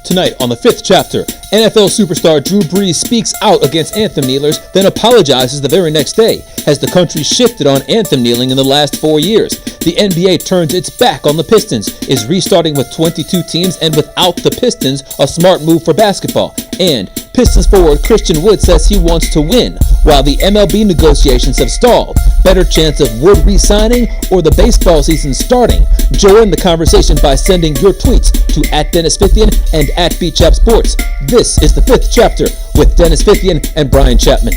Tonight on the fifth chapter, NFL superstar Drew Brees speaks out against anthem kneelers, then apologizes the very next day. Has the country shifted on anthem kneeling in the last 4 years? The NBA turns its back on the Pistons. Is restarting with 22 teams and without the Pistons a smart move for basketball? And Pistons forward Christian Wood says he wants to win, while the MLB negotiations have stalled. Better chance of Wood re-signing or the baseball season starting? Join the conversation by sending your tweets to @DennisFithian and @BChapSports. This is the fifth chapter with Dennis Fithian and Brian Chapman.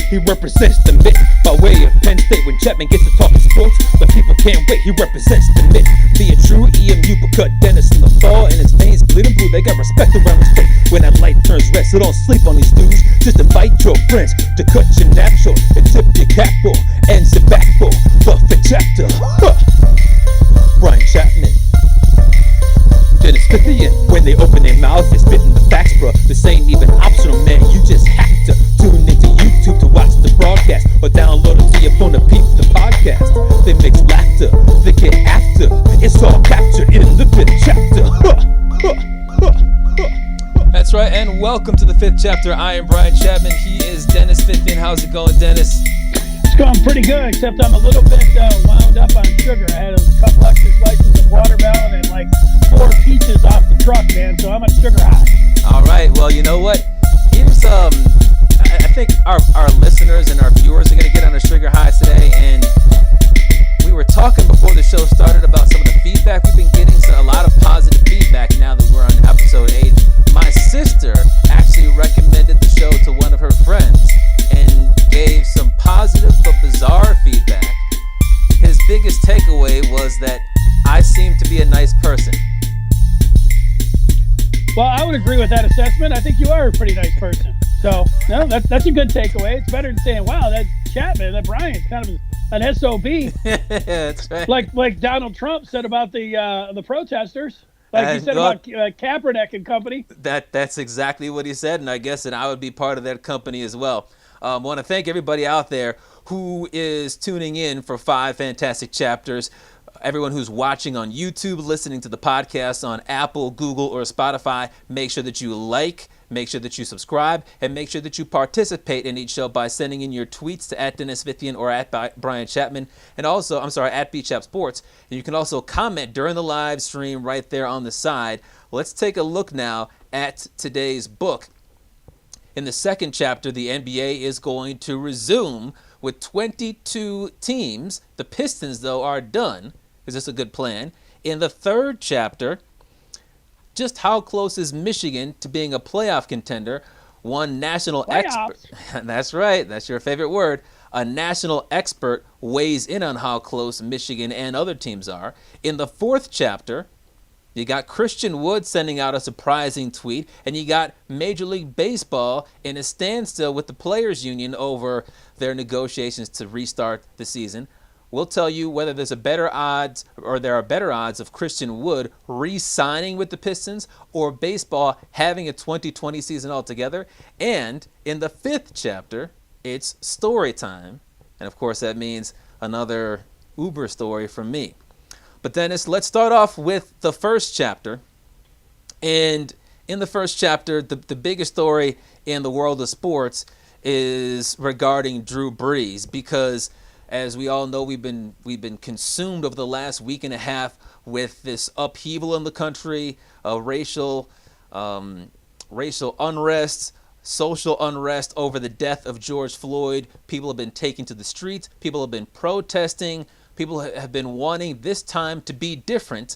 He represents the myth by way of Penn State. When Chapman gets to talking sports, the people can't wait. He represents the myth. Be a true EMU, but cut Dennis in the fall and his veins bleeding blue. They got respect around his face when that light turns red. So don't sleep on these dudes. Just invite your friends to cut your nap short and tip your cap for and sit back for the fifth chapter. Brian Chapman, Dennis Fithian. When they open their mouths, they're spitting the facts, bro. This ain't even optional, man. You just have to tune into YouTube to watch the broadcast or download it to your phone to peep the podcast. They mix laughter, they get after. It's all captured in the fifth chapter. That's right, and welcome to the fifth chapter. I am Brian Chapman. He is Dennis Fithian. How's it going, Dennis? It's going pretty good, except I'm a little bit wound up on sugar. I had a couple extra slices of watermelon and like 4 peaches off the truck, man, so I'm on sugar high. All right, well, you know what? Here's, I think our listeners and our viewers are going to get on a sugar high today, and we were talking before the show started about some of the feedback we've been getting, so a lot of positive feedback now that we're on episode 8. My sister actually recommended the show to one of her friends and gave some positive but bizarre feedback. His biggest takeaway was that I seem to be a nice person. Well, I would agree with that assessment. I think you are a pretty nice person. So, no, that's a good takeaway. It's better than saying, wow, that Chapman, that Brian's kind of an SOB. That's right. Like Donald Trump said about the protesters. Like he said about Kaepernick and company. That's exactly what he said, and I guess that I would be part of that company as well. I want to thank everybody out there who is tuning in for 5 fantastic chapters. Everyone who's watching on YouTube, listening to the podcast on Apple, Google, or Spotify, make sure that you like, make sure that you subscribe, and make sure that you participate in each show by sending in your tweets to @DennisFithian or @Brian Chapman, and also, @BChapSports. And you can also comment during the live stream right there on the side. Let's take a look now at today's book. In the second chapter, the NBA is going to resume with 22 teams. The Pistons, though, are done. Is this a good plan? In the third chapter, just how close is Michigan to being a playoff contender? One national expert. That's right. That's your favorite word. A national expert weighs in on how close Michigan and other teams are. In the fourth chapter, you got Christian Wood sending out a surprising tweet, and you got Major League Baseball in a standstill with the Players Union over their negotiations to restart the season. We'll tell you whether there are better odds of Christian Wood re-signing with the Pistons or baseball having a 2020 season altogether. And in the fifth chapter, it's story time. And of course, that means another Uber story from me. But Dennis, let's start off with the first chapter. And in the first chapter, the biggest story in the world of sports is regarding Drew Brees, because as we all know, we've been consumed over the last week and a half with this upheaval in the country, racial unrest, social unrest over the death of George Floyd. People have been taken to the streets. People have been protesting. People have been wanting this time to be different.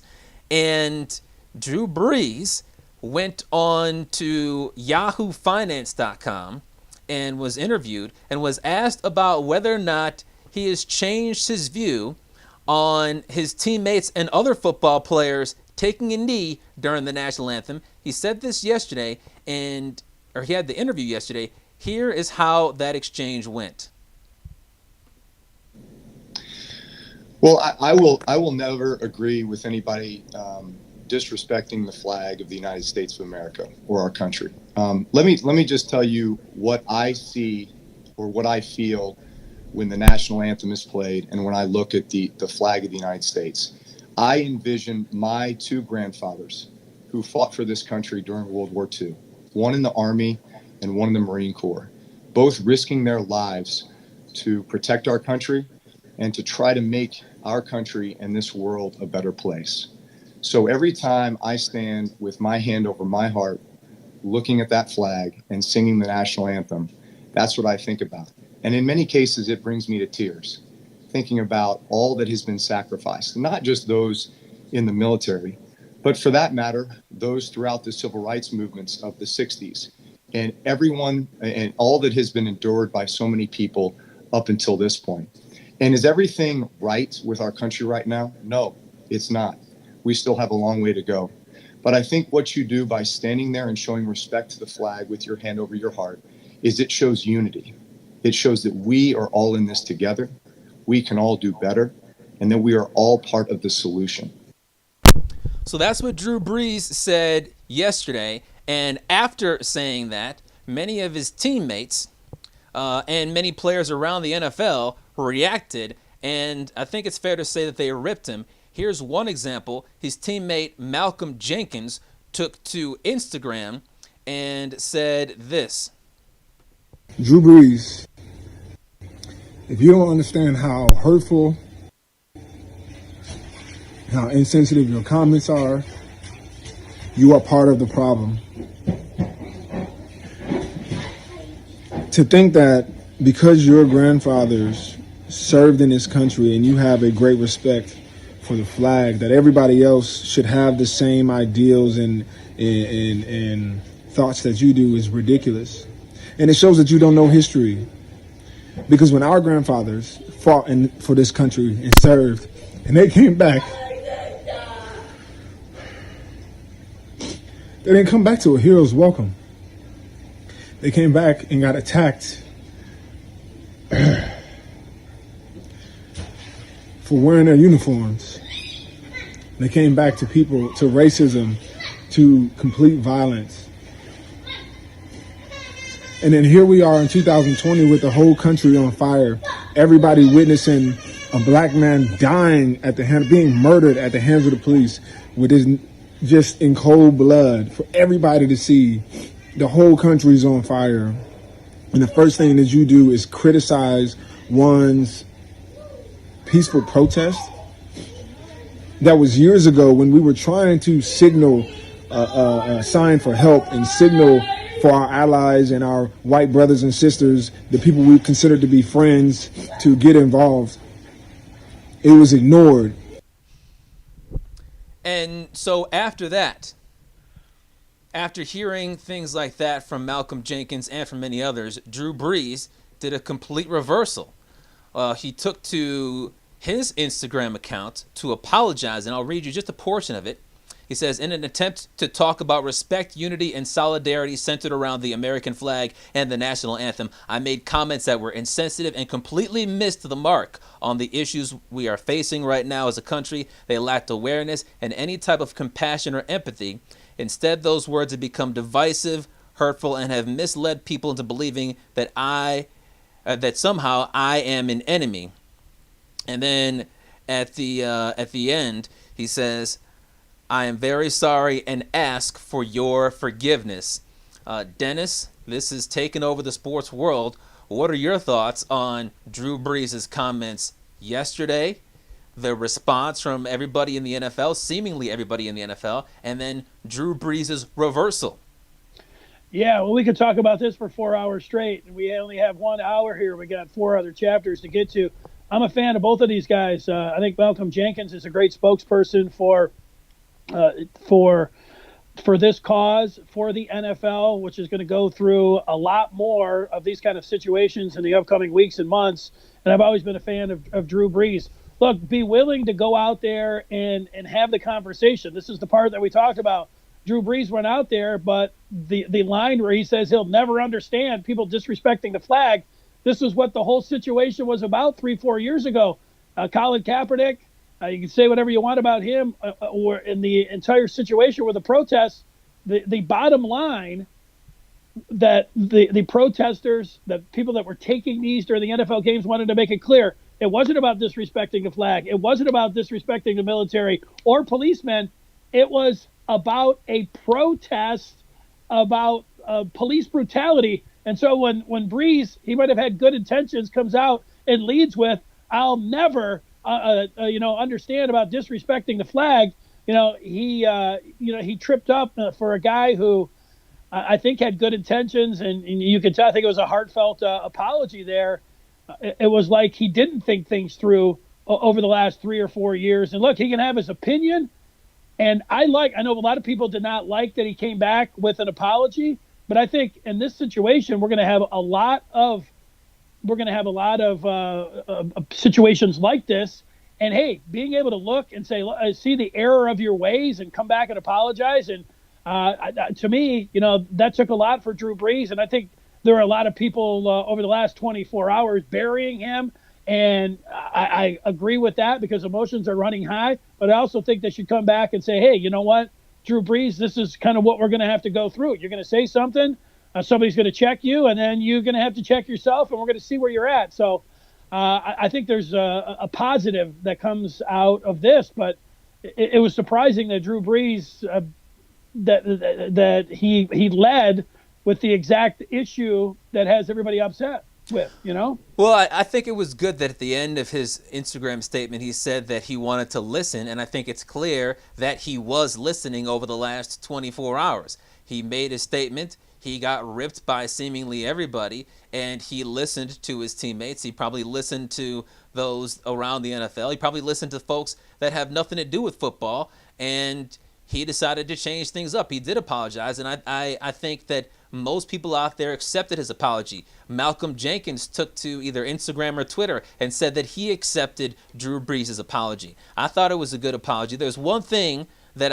And Drew Brees went on to yahoofinance.com and was interviewed and was asked about whether or not he has changed his view on his teammates and other football players taking a knee during the national anthem. He said this yesterday, or he had the interview yesterday. Here is how that exchange went. Well, I will never agree with anybody disrespecting the flag of the United States of America or our country. Let me just tell you what I see or what I feel when the national anthem is played and when I look at the flag of the United States. I envision my 2 grandfathers who fought for this country during World War II, one in the Army and one in the Marine Corps, both risking their lives to protect our country and to try to make our country and this world a better place. So every time I stand with my hand over my heart, looking at that flag and singing the national anthem, that's what I think about. And in many cases, it brings me to tears, thinking about all that has been sacrificed, not just those in the military, but for that matter, those throughout the civil rights movements of the 60s, and everyone and all that has been endured by so many people up until this point. And is everything right with our country right now? No, it's not. We still have a long way to go. But I think what you do by standing there and showing respect to the flag with your hand over your heart is it shows unity. It shows that we are all in this together. We can all do better, and that we are all part of the solution. So that's what Drew Brees said yesterday. And after saying that, many of his teammates and many players around the NFL reacted. And I think it's fair to say that they ripped him. Here's one example. His teammate Malcolm Jenkins took to Instagram and said this. Drew Brees, if you don't understand how hurtful, how insensitive your comments are, you are part of the problem. To think that because your grandfathers served in this country and you have a great respect for the flag, that everybody else should have the same ideals and thoughts that you do is ridiculous. And it shows that you don't know history. Because when our grandfathers fought for this country and served, and they came back, they didn't come back to a hero's welcome. They came back and got attacked for wearing their uniforms. They came back to racism, to complete violence. And then here we are in 2020 with the whole country on fire. Everybody witnessing a black man dying being murdered at the hands of the police with his just in cold blood for everybody to see. The whole country's on fire. And the first thing that you do is criticize one's peaceful protest. That was years ago when we were trying to signal a sign for help and signal for our allies and our white brothers and sisters, the people we consider to be friends, to get involved. It was ignored. And so after that, after hearing things like that from Malcolm Jenkins and from many others, Drew Brees did a complete reversal. He took to his Instagram account to apologize, and I'll read you just a portion of it. He says, in an attempt to talk about respect, unity, and solidarity centered around the American flag and the national anthem, I made comments that were insensitive and completely missed the mark on the issues we are facing right now as a country. They lacked awareness and any type of compassion or empathy. Instead, those words have become divisive, hurtful, and have misled people into believing that that somehow I am an enemy. And then at the end, he says, I am very sorry and ask for your forgiveness. Dennis, this has taken over the sports world. What are your thoughts on Drew Brees' comments yesterday, the response from everybody in the NFL, seemingly everybody in the NFL, and then Drew Brees' reversal? Yeah, well, we could talk about this for 4 hours straight. We only have 1 hour here. We got 4 other chapters to get to. I'm a fan of both of these guys. I think Malcolm Jenkins is a great spokesperson for this cause, for the NFL, which is going to go through a lot more of these kind of situations in the upcoming weeks and months. And I've always been a fan of Drew Brees. Look, be willing to go out there and have the conversation. This is the part that we talked about. Drew Brees went out there, but the line where he says he'll never understand people disrespecting the flag, this is what the whole situation was about 3-4 years ago. Colin Kaepernick, you can say whatever you want about him or in the entire situation with the protests. The bottom line that the protesters, the people that were taking these during the NFL games wanted to make it clear. It wasn't about disrespecting the flag. It wasn't about disrespecting the military or policemen. It was about a protest about police brutality. And so when Brees, he might have had good intentions, comes out and leads with, "I'll never, understand about disrespecting the flag." He tripped up for a guy who I think had good intentions, and you could tell. I think it was a heartfelt apology there. It was like he didn't think things through over the last 3 or 4 years. And look, he can have his opinion, and I know a lot of people did not like that he came back with an apology, but I think in this situation we're going to have a lot of situations like this. And hey, being able to look and say, see the error of your ways and come back and apologize. And to me, that took a lot for Drew Brees. And I think there are a lot of people over the last 24 hours burying him. And I agree with that because emotions are running high. But I also think they should come back and say, hey, you know what, Drew Brees, this is kind of what we're going to have to go through. You're going to say something, somebody's going to check you, and then you're going to have to check yourself, and we're going to see where you're at. So I think there's a positive that comes out of this, but it was surprising that Drew Brees that he led with the exact issue that has everybody upset with. Well, I think it was good that at the end of his Instagram statement he said that he wanted to listen, and I think it's clear that he was listening over the last 24 hours. He made a statement. He got ripped by seemingly everybody, and he listened to his teammates. He probably listened to those around the NFL. He probably listened to folks that have nothing to do with football, and he decided to change things up. He did apologize, and I think that most people out there accepted his apology. Malcolm Jenkins took to either Instagram or Twitter and said that he accepted Drew Brees' apology. I thought it was a good apology. There's one thing that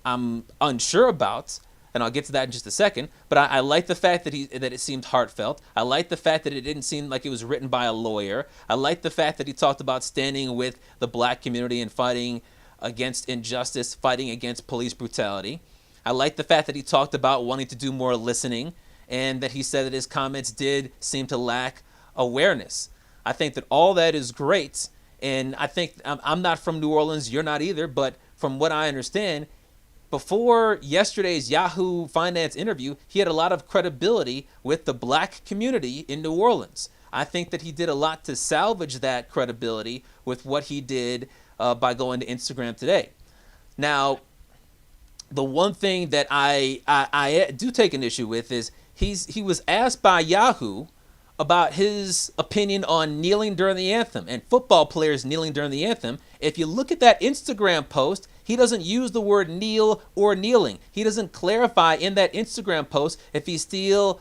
I'm unsure about, and I'll get to that in just a second, but I like the fact that it seemed heartfelt. I like the fact that it didn't seem like it was written by a lawyer. I like the fact that he talked about standing with the black community and fighting against injustice, fighting against police brutality. I like the fact that he talked about wanting to do more listening, and that he said that his comments did seem to lack awareness. I think that all that is great, and I think I'm not from New Orleans, you're not either, but from what I understand, before yesterday's Yahoo Finance interview, he had a lot of credibility with the black community in New Orleans. I think that he did a lot to salvage that credibility with what he did by going to Instagram today. Now, the one thing that I do take an issue with is he was asked by Yahoo about his opinion on kneeling during the anthem and football players kneeling during the anthem. If you look at that Instagram post, he doesn't use the word kneel or kneeling. He doesn't clarify in that Instagram post if he still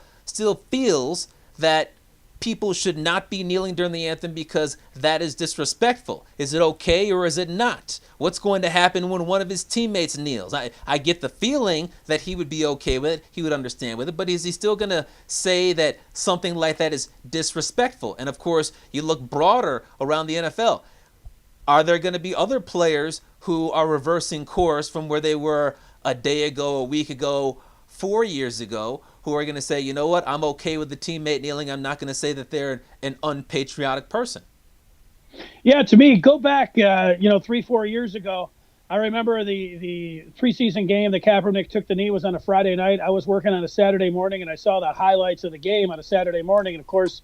feels that people should not be kneeling during the anthem because that is disrespectful. Is it okay or is it not? What's going to happen when one of his teammates kneels? I get the feeling that he would be okay with it, he would understand with it, but is he still going to say that something like that is disrespectful? And of course, you look broader around the NFL. Are there going to be other players who are reversing course from where they were a day ago, a week ago, 4 years ago, who are going to say, you know what, I'm okay with the teammate kneeling. I'm not going to say that they're an unpatriotic person. Yeah, to me, go back, 3-4 years ago. I remember the preseason game that Kaepernick took the knee was on a Friday night. I was working on a Saturday morning, and I saw the highlights of the game on a Saturday morning, and of course,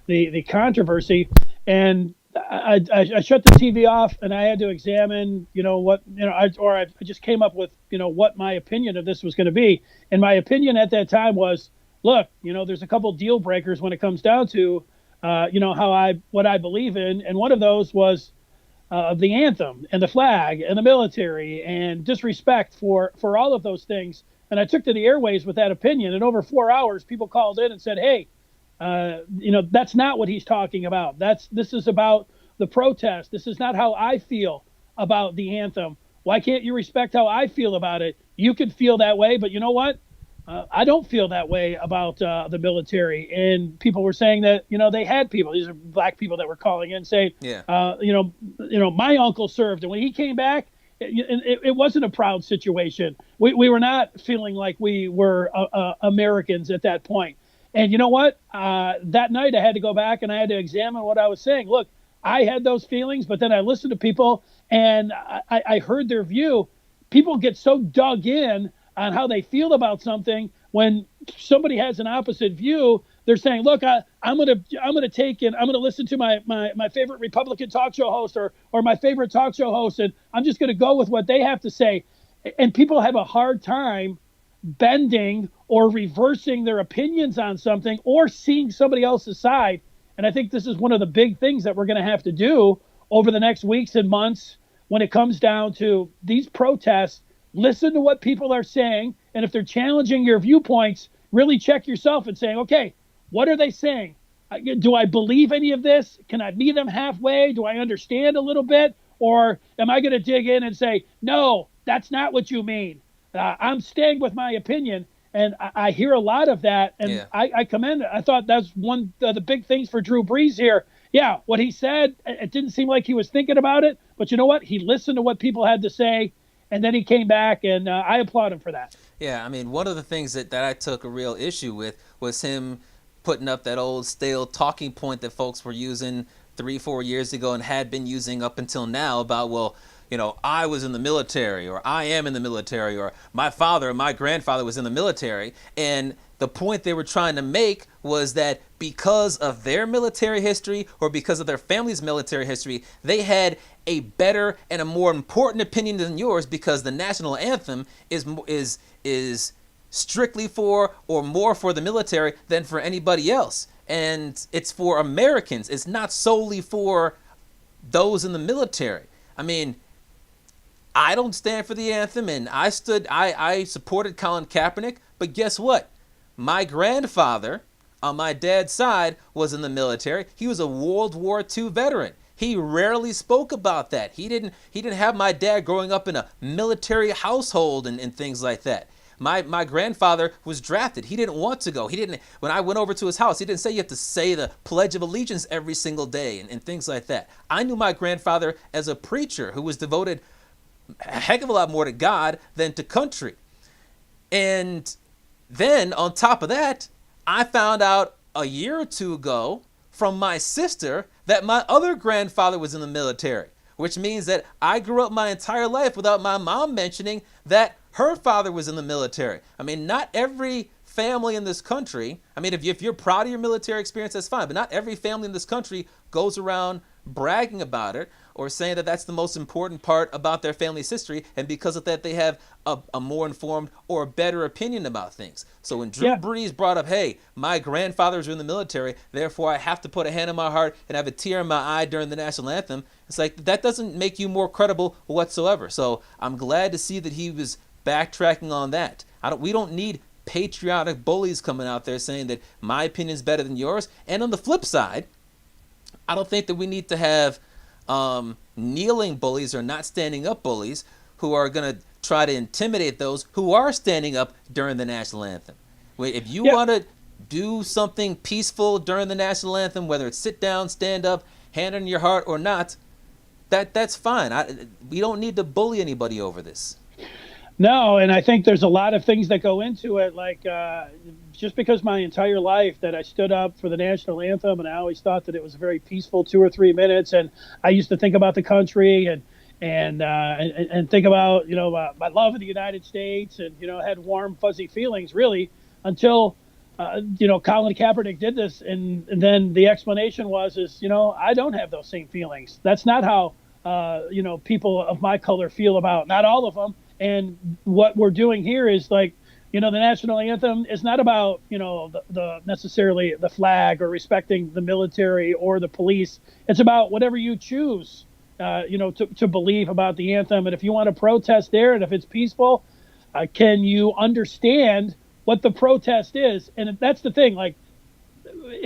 the controversy. And I shut the TV off, and I had to examine, I just came up with, what my opinion of this was going to be. And my opinion at that time was, look, there's a couple deal breakers when it comes down to, what I believe in. And one of those was the anthem and the flag and the military and disrespect for all of those things. And I took to the airways with that opinion. And over 4 hours, people called in and said, hey, that's not what he's talking about. This is about the protest. This is not how I feel about the anthem. Why can't you respect how I feel about it? You could feel that way, but you know what? I don't feel that way about the military. And people were saying that, they had people, these are black people that were calling in saying, my uncle served. And when he came back, it wasn't a proud situation. We were not feeling like we were Americans at that point. And you know what? That night I had to go back and I had to examine what I was saying. Look, I had those feelings, but then I listened to people and I heard their view. People get so dug in on how they feel about something when somebody has an opposite view. They're saying, "Look, I'm gonna take and I'm gonna listen to my favorite Republican talk show host or my favorite talk show host, and I'm just gonna go with what they have to say." And people have a hard time bending or reversing their opinions on something or seeing somebody else's side. And I think this is one of the big things that we're going to have to do over the next weeks and months when it comes down to these protests. Listen to what people are saying. And if they're challenging your viewpoints, really check yourself and saying, okay, what are they saying? Do I believe any of this? Can I meet them halfway? Do I understand a little bit? Or am I going to dig in and say, no, that's not what you mean? I'm staying with my opinion. And I hear a lot of that. And yeah. I commend it. I thought that's one of the big things for Drew Brees here. Yeah, what he said, it didn't seem like he was thinking about it. But you know what? He listened to what people had to say. And then he came back, and I applaud him for that. Yeah, I mean, one of the things that I took a real issue with was him putting up that old stale talking point that folks were using 3-4 years ago and had been using up until now about, well, you know, I was in the military, or I am in the military, or my father or my grandfather was in the military. And the point they were trying to make was that because of their military history or because of their family's military history, they had a better and a more important opinion than yours because the national anthem is strictly for or more for the military than for anybody else. And it's for Americans. It's not solely for those in the military. I mean, I don't stand for the anthem, and I supported Colin Kaepernick, but guess what? My grandfather on my dad's side was in the military. He was a World War II veteran. He rarely spoke about that. He didn't have my dad growing up in a military household and things like that. My grandfather was drafted. He didn't want to go. When I went over to his house, he didn't say you have to say the Pledge of Allegiance every single day and things like that. I knew my grandfather as a preacher who was devoted a heck of a lot more to God than to country. And then on top of that, I found out a year or two ago from my sister that my other grandfather was in the military, which means that I grew up my entire life without my mom mentioning that her father was in the military. I mean, not every family in this country, I mean, if you're proud of your military experience, that's fine, but not every family in this country goes around bragging about it or saying that that's the most important part about their family's history, and because of that they have a more informed or a better opinion about things. So when Drew Brees brought up, hey, my grandfathers were in the military, therefore I have to put a hand on my heart and have a tear in my eye during the national anthem, it's like that doesn't make you more credible whatsoever. So I'm glad to see that he was backtracking on that. We don't need patriotic bullies coming out there saying that my opinion is better than yours. And on the flip side, I don't think that we need to have kneeling bullies or not standing up bullies who are going to try to intimidate those who are standing up during the national anthem. If you want to do something peaceful during the national anthem, whether it's sit down, stand up, hand on your heart or not, that's fine. We don't need to bully anybody over this. No, and I think there's a lot of things that go into it, like just because my entire life that I stood up for the national anthem, and I always thought that it was a very peaceful 2 or 3 minutes, and I used to think about the country and think about, you know, my love of the United States, and, you know, had warm, fuzzy feelings, really, until, you know, Colin Kaepernick did this, and then the explanation was, you know, I don't have those same feelings. That's not how, you know, people of my color feel about, not all of them. And what we're doing here is, like, you know, the national anthem is not about, you know, the necessarily the flag or respecting the military or the police. It's about whatever you choose, you know, to believe about the anthem. And if you want to protest there, and if it's peaceful, can you understand what the protest is? And that's the thing. Like,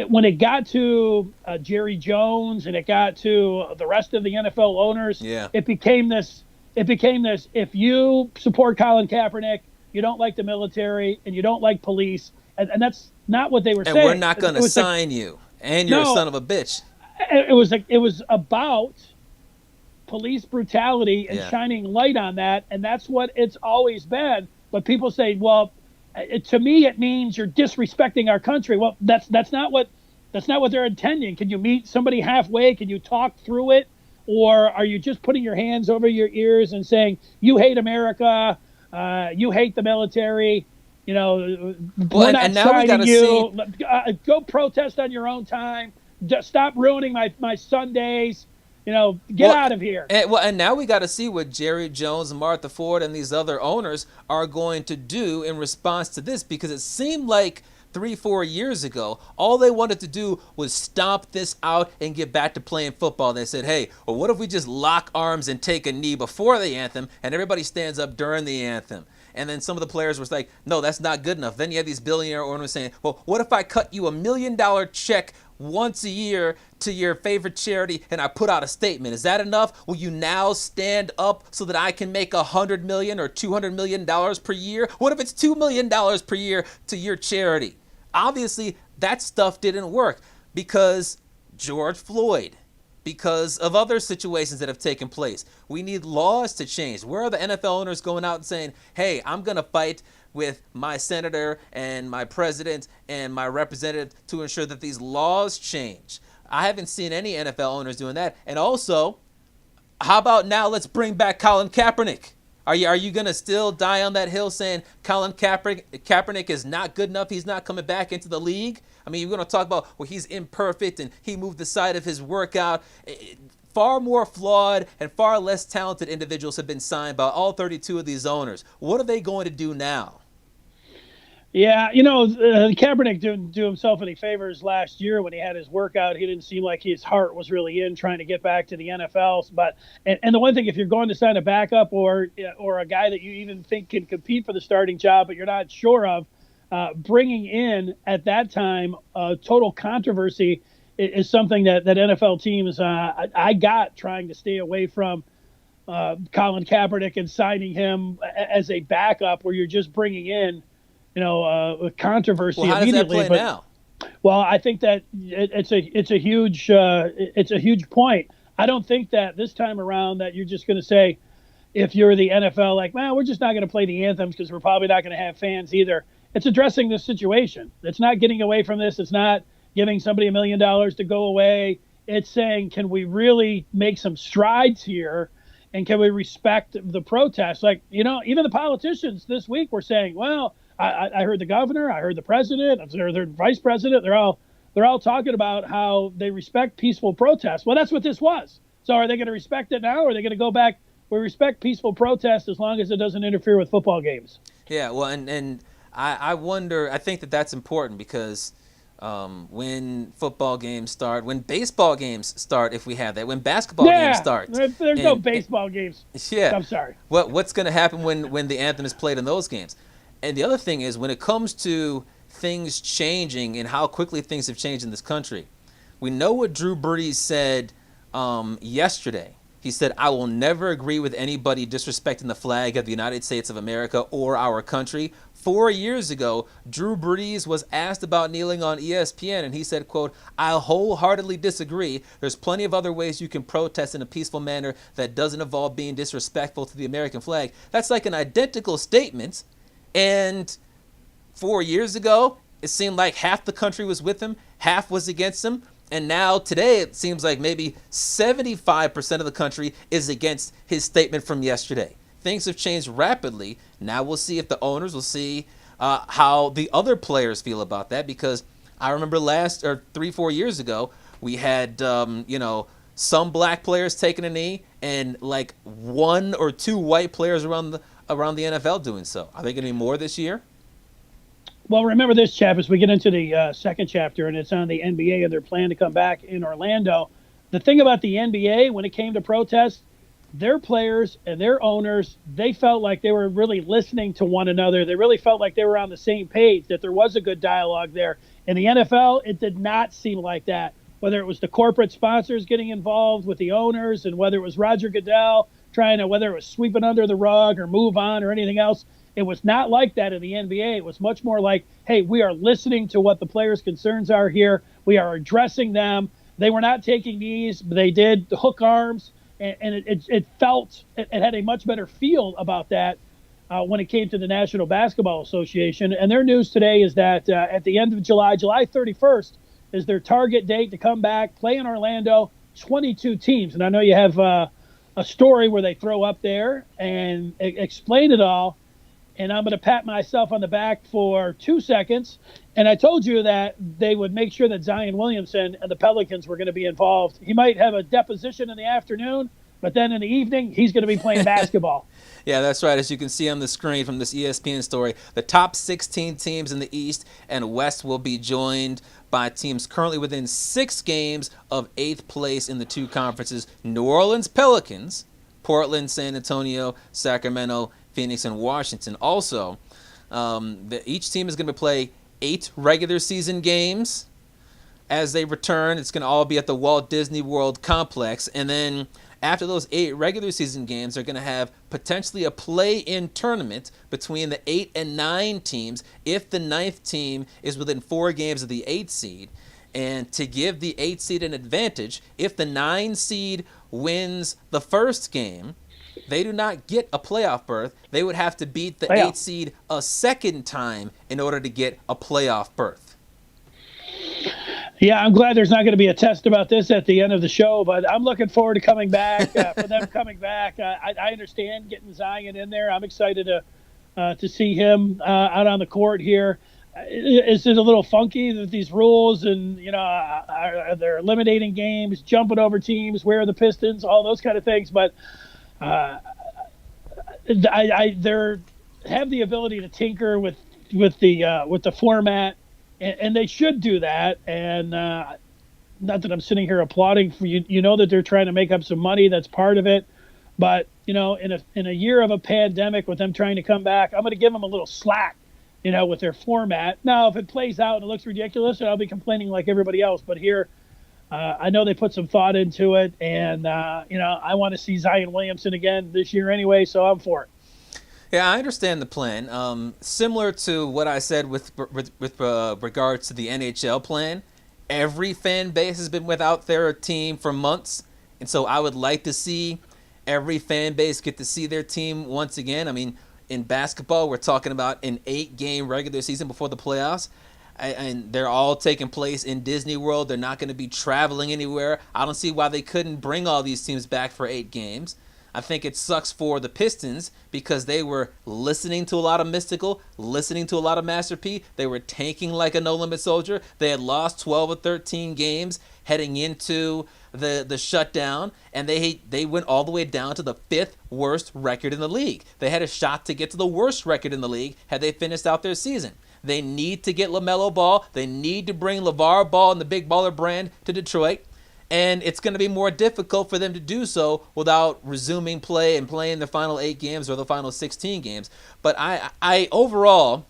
when it got to Jerry Jones and it got to the rest of the NFL owners, it became this. If you support Colin Kaepernick, you don't like the military and you don't like police, and that's not what they were saying. And we're not going to sign you, and you're a son of a bitch. It was about police brutality and shining light on that, and that's what it's always been. But people say, well, to me it means you're disrespecting our country. Well, that's not what they're intending. Can you meet somebody halfway? Can you talk through it? Or are you just putting your hands over your ears and saying, you hate America, you hate the military, we're not and now we got signing to you. see. Go protest on your own time. Just stop ruining my Sundays. Get out of here. And now we got to see what Jerry Jones, Martha Ford, and these other owners are going to do in response to this, because it seemed like 3-4 years ago, all they wanted to do was stomp this out and get back to playing football. They said, hey, well, what if we just lock arms and take a knee before the anthem and everybody stands up during the anthem? And then some of the players were like, no, that's not good enough. Then you have these billionaire owners saying, well, what if I cut you $1 million check once a year to your favorite charity and I put out a statement? Is that enough? Will you now stand up so that I can make $100 million or $200 million per year? What if it's $2 million per year to your charity? Obviously, that stuff didn't work because George Floyd, because of other situations that have taken place. We need laws to change. Where are the NFL owners going out and saying, hey, I'm going to fight with my senator and my president and my representative to ensure that these laws change? I haven't seen any NFL owners doing that. And also, how about now let's bring back Colin Kaepernick? Are you going to still die on that hill saying Colin Kaepernick is not good enough, he's not coming back into the league? I mean, you're going to talk about, well, he's imperfect and he moved the side of his workout. Far more flawed and far less talented individuals have been signed by all 32 of these owners. What are they going to do now? Yeah, Kaepernick didn't do himself any favors last year when he had his workout. He didn't seem like his heart was really in trying to get back to the NFL. But and the one thing, if you're going to sign a backup or a guy that you even think can compete for the starting job, but you're not sure of, bringing in at that time total controversy is something that NFL teams I got trying to stay away from. Colin Kaepernick and signing him as a backup, where you're just bringing in controversy immediately. How does that play now? Well, I think that it's a huge point. I don't think that this time around that you're just going to say, if you're the NFL, like, man, we're just not going to play the anthems because we're probably not going to have fans either. It's addressing the situation. It's not getting away from this. It's not giving somebody $1 million to go away. It's saying, can we really make some strides here? And can we respect the protests? Like, even the politicians this week were saying, well, I heard the governor, I heard the president, I heard the vice president. They're all talking about how they respect peaceful protests. Well, that's what this was. So are they going to respect it now, or are they going to go back? We respect peaceful protest as long as it doesn't interfere with football games. Yeah, well, and I wonder. I think that's important because when football games start, when baseball games start, if we have that, when basketball games start, there's no baseball games. Yeah, I'm sorry. What's going to happen when the anthem is played in those games? And the other thing is, when it comes to things changing and how quickly things have changed in this country, we know what Drew Brees said yesterday. He said, I will never agree with anybody disrespecting the flag of the United States of America or our country. 4 years ago, Drew Brees was asked about kneeling on ESPN, and he said, quote, I wholeheartedly disagree. There's plenty of other ways you can protest in a peaceful manner that doesn't involve being disrespectful to the American flag. That's like an identical statement. And 4 years ago, it seemed like half the country was with him, half was against him. And now today, it seems like maybe 75% of the country is against his statement from yesterday. Things have changed rapidly. Now we'll see if the owners will see how the other players feel about that. Because I remember 3-4 years ago, we had, some black players taking a knee and like 1 or 2 white players around the NFL doing so. Are they going to be more this year? Well, remember this, chap, as we get into the second chapter, and it's on the NBA and their plan to come back in Orlando. The thing about the NBA, when it came to protests, their players and their owners, they felt like they were really listening to one another. They really felt like they were on the same page, that there was a good dialogue there. In the NFL, it did not seem like that. Whether it was the corporate sponsors getting involved with the owners, and whether it was Roger Goodell whether it was sweeping under the rug or move on or anything else, it was not like that in the NBA. It was much more like, hey, we are listening to what the players' concerns are here. We are addressing them. They were not taking knees, but they did hook arms, and it felt, it had a much better feel about that when it came to the National Basketball Association. And their news today is that at the end of July 31st, is their target date to come back, play in Orlando, 22 teams. And I know you have a story where they throw up there and explain it all. And I'm going to pat myself on the back for 2 seconds. And I told you that they would make sure that Zion Williamson and the Pelicans were going to be involved. He might have a deposition in the afternoon, but then in the evening, he's going to be playing basketball. Yeah, that's right. As you can see on the screen from this ESPN story, the top 16 teams in the East and West will be joined by teams currently within 6 games of 8th place in the 2 conferences: New Orleans Pelicans, Portland, San Antonio, Sacramento, Phoenix, and Washington. Also, each team is going to play 8 regular season games. As they return, it's going to all be at the Walt Disney World complex. And then after those 8 regular season games, they're going to have potentially a play-in tournament between the 8 and 9 teams if the 9th team is within 4 games of the 8th seed. And to give the 8th seed an advantage, if the 9 seed wins the first game, they do not get a playoff berth. They would have to beat the 8th seed a second time in order to get a playoff berth. Yeah, I'm glad there's not going to be a test about this at the end of the show, but I'm looking forward to coming back, for them coming back. I understand getting Zion in there. I'm excited to see him out on the court here. It's a little funky that these rules and, they're eliminating games, jumping over teams, where are the Pistons, all those kind of things. But they have the ability to tinker with the format. And they should do that. And not that I'm sitting here applauding for you. You know that they're trying to make up some money. That's part of it. But, in a year of a pandemic with them trying to come back, I'm going to give them a little slack, with their format. Now, if it plays out and it looks ridiculous, I'll be complaining like everybody else. But here, I know they put some thought into it. And, I want to see Zion Williamson again this year anyway, so I'm for it. Yeah, I understand the plan. Similar to what I said with regards to the NHL plan, every fan base has been without their team for months, and so I would like to see every fan base get to see their team once again. I mean, in basketball, we're talking about an 8-game regular season before the playoffs, and they're all taking place in Disney World. They're not going to be traveling anywhere. I don't see why they couldn't bring all these teams back for 8 games. I think it sucks for the Pistons because they were listening to a lot of Mystical, listening to a lot of Master P. They were tanking like a No Limit Soldier. They had lost 12 or 13 games heading into the shutdown, and they went all the way down to the 5th worst record in the league. They had a shot to get to the worst record in the league had they finished out their season. They need to get LaMelo Ball. They need to bring LeVar Ball and the Big Baller brand to Detroit. And it's going to be more difficult for them to do so without resuming play and playing the final 8 games or the final 16 games. But I overall,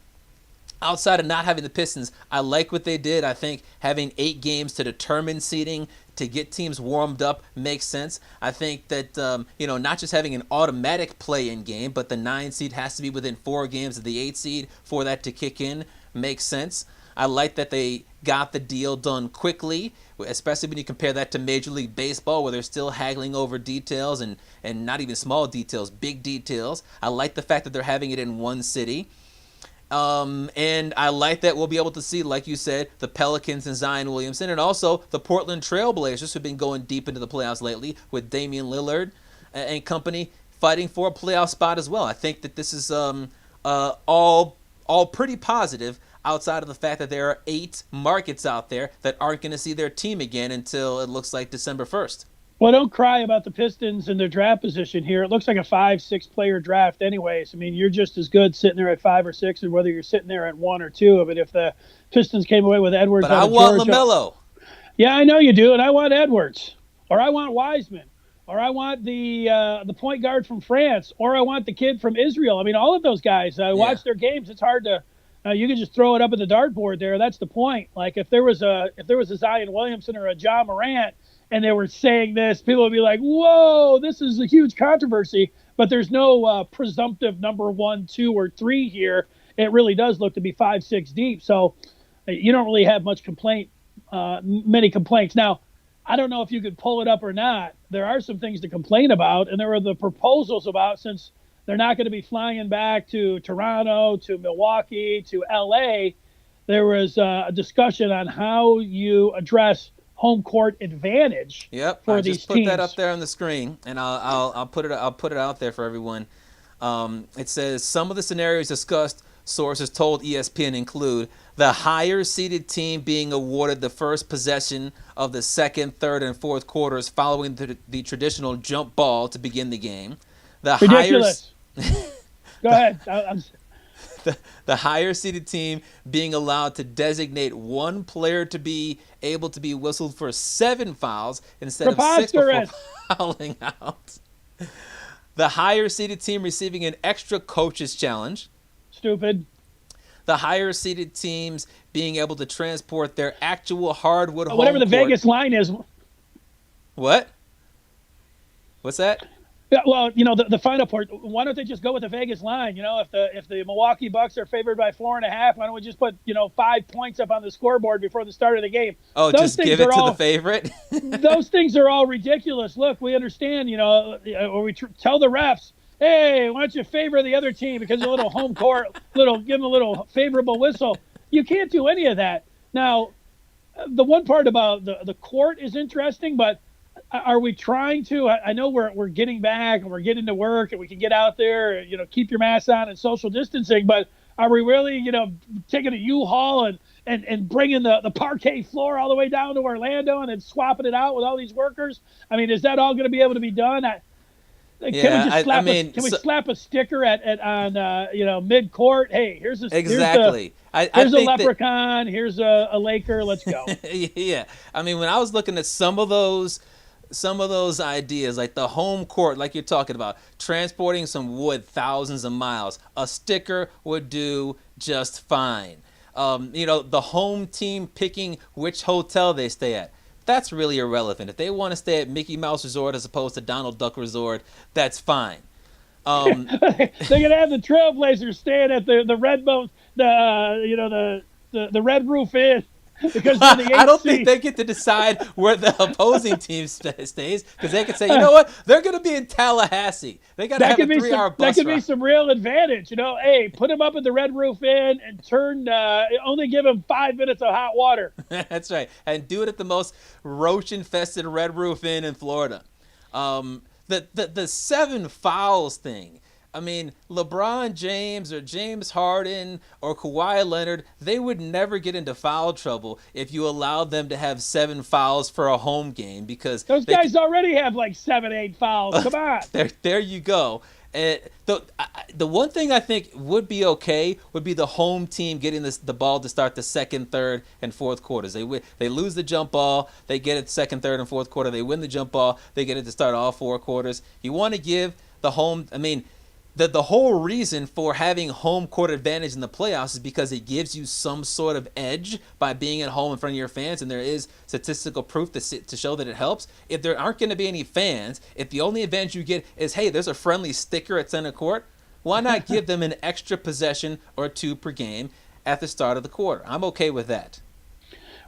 outside of not having the Pistons, I like what they did. I think having 8 games to determine seeding, to get teams warmed up, makes sense. I think that, not just having an automatic play-in game, but the 9 seed has to be within 4 games of the 8 seed for that to kick in, makes sense. I like that they got the deal done quickly, especially when you compare that to Major League Baseball, where they're still haggling over details and not even small details, big details. I like the fact that they're having it in one city. And I like that we'll be able to see, like you said, the Pelicans and Zion Williamson, and also the Portland Trailblazers, who've been going deep into the playoffs lately with Damian Lillard and company fighting for a playoff spot as well. I think that this is all pretty positive, outside of the fact that there are 8 markets out there that aren't going to see their team again until it looks like December 1st. Well, don't cry about the Pistons and their draft position here. It looks like a 5-6 player draft anyways. I mean, you're just as good sitting there at 5 or 6, and whether you're sitting there at 1 or 2 of it. If the Pistons came away with Edwards, but I want LaMelo. Yeah, I know you do, and I want Edwards, or I want Wiseman, or I want the point guard from France, or I want the kid from Israel. I mean, all of those guys. I watch their games. It's hard to. You can just throw it up at the dartboard there. That's the point. Like if there was a Zion Williamson or a John Morant, and they were saying this, people would be like, "Whoa, this is a huge controversy." But there's no presumptive number 1, 2, or 3 here. It really does look to be 5, 6 deep. So you don't really have many complaints. Now, I don't know if you could pull it up or not. There are some things to complain about, and there are the proposals about, since they're not going to be flying back to Toronto, to Milwaukee, to LA. There was a discussion on how you address home court advantage for I these just put teams. that up there on the screen, and I'll put it out there for everyone. It says some of the scenarios discussed, sources told ESPN, include the higher seeded team being awarded the first possession of the second, third, and fourth quarters following the traditional jump ball to begin the game. The Ridiculous. Go ahead. The higher seeded team being allowed to designate one player to be able to be whistled for 7 fouls instead of 6 before fouling out. The higher seeded team receiving an extra coach's challenge. Stupid. The higher seeded teams being able to transport their actual hardwood home whatever the court. Vegas line is. What? What's that? Yeah, well, the final part. Why don't they just go with the Vegas line? If the Milwaukee Bucks are favored by 4.5, why don't we just put 5 points up on the scoreboard before the start of the game? Oh, just give it to the favorite. Those things are all ridiculous. Look, we understand. Or we tell the refs, hey, why don't you favor the other team because of a little home court, give them a little favorable whistle. You can't do any of that. Now, the one part about the court is interesting, but are we trying to? I know we're getting back and we're getting to work and we can get out there, keep your mask on and social distancing, but are we really, taking a U-Haul and bringing the parquet floor all the way down to Orlando and then swapping it out with all these workers? I mean, is that all going to be able to be done? Can we slap a sticker on mid court? Hey, here's a exactly. Here's a leprechaun. Here's a Laker. Let's go. Yeah, I mean, when I was looking at some of those ideas, like the home court, like you're talking about, transporting some wood thousands of miles, a sticker would do just fine. The home team picking which hotel they stay at. That's really irrelevant. If they want to stay at Mickey Mouse Resort as opposed to Donald Duck Resort, that's fine. They're gonna have the Trailblazers staying at the Red Boat, the Red Roof Inn. Because I don't think they get to decide where the opposing team stays, because they can say, you know what, they're going to be in Tallahassee. They got to have a 3-hour bus ride. That could be some real advantage. Hey, put them up at the Red Roof Inn and only give them 5 minutes of hot water. That's right, and do it at the most roach-infested Red Roof Inn in Florida. The 7 fouls thing. I mean, LeBron James or James Harden or Kawhi Leonard, they would never get into foul trouble if you allowed them to have 7 fouls for a home game, because those guys already have like 7-8 fouls. Come on. There you go. The one thing I think would be okay would be the home team getting the ball to start the second, third, and fourth quarters. They lose the jump ball, they get it second, third, and fourth quarter. They win the jump ball, they get it to start all 4 quarters. You want to give the home. I mean, the whole reason for having home court advantage in the playoffs is because it gives you some sort of edge by being at home in front of your fans, and there is statistical proof to show that it helps. If there aren't going to be any fans, if the only advantage you get is, hey, there's a friendly sticker at center court, why not give them an extra possession or 2 per game at the start of the quarter? I'm okay with that.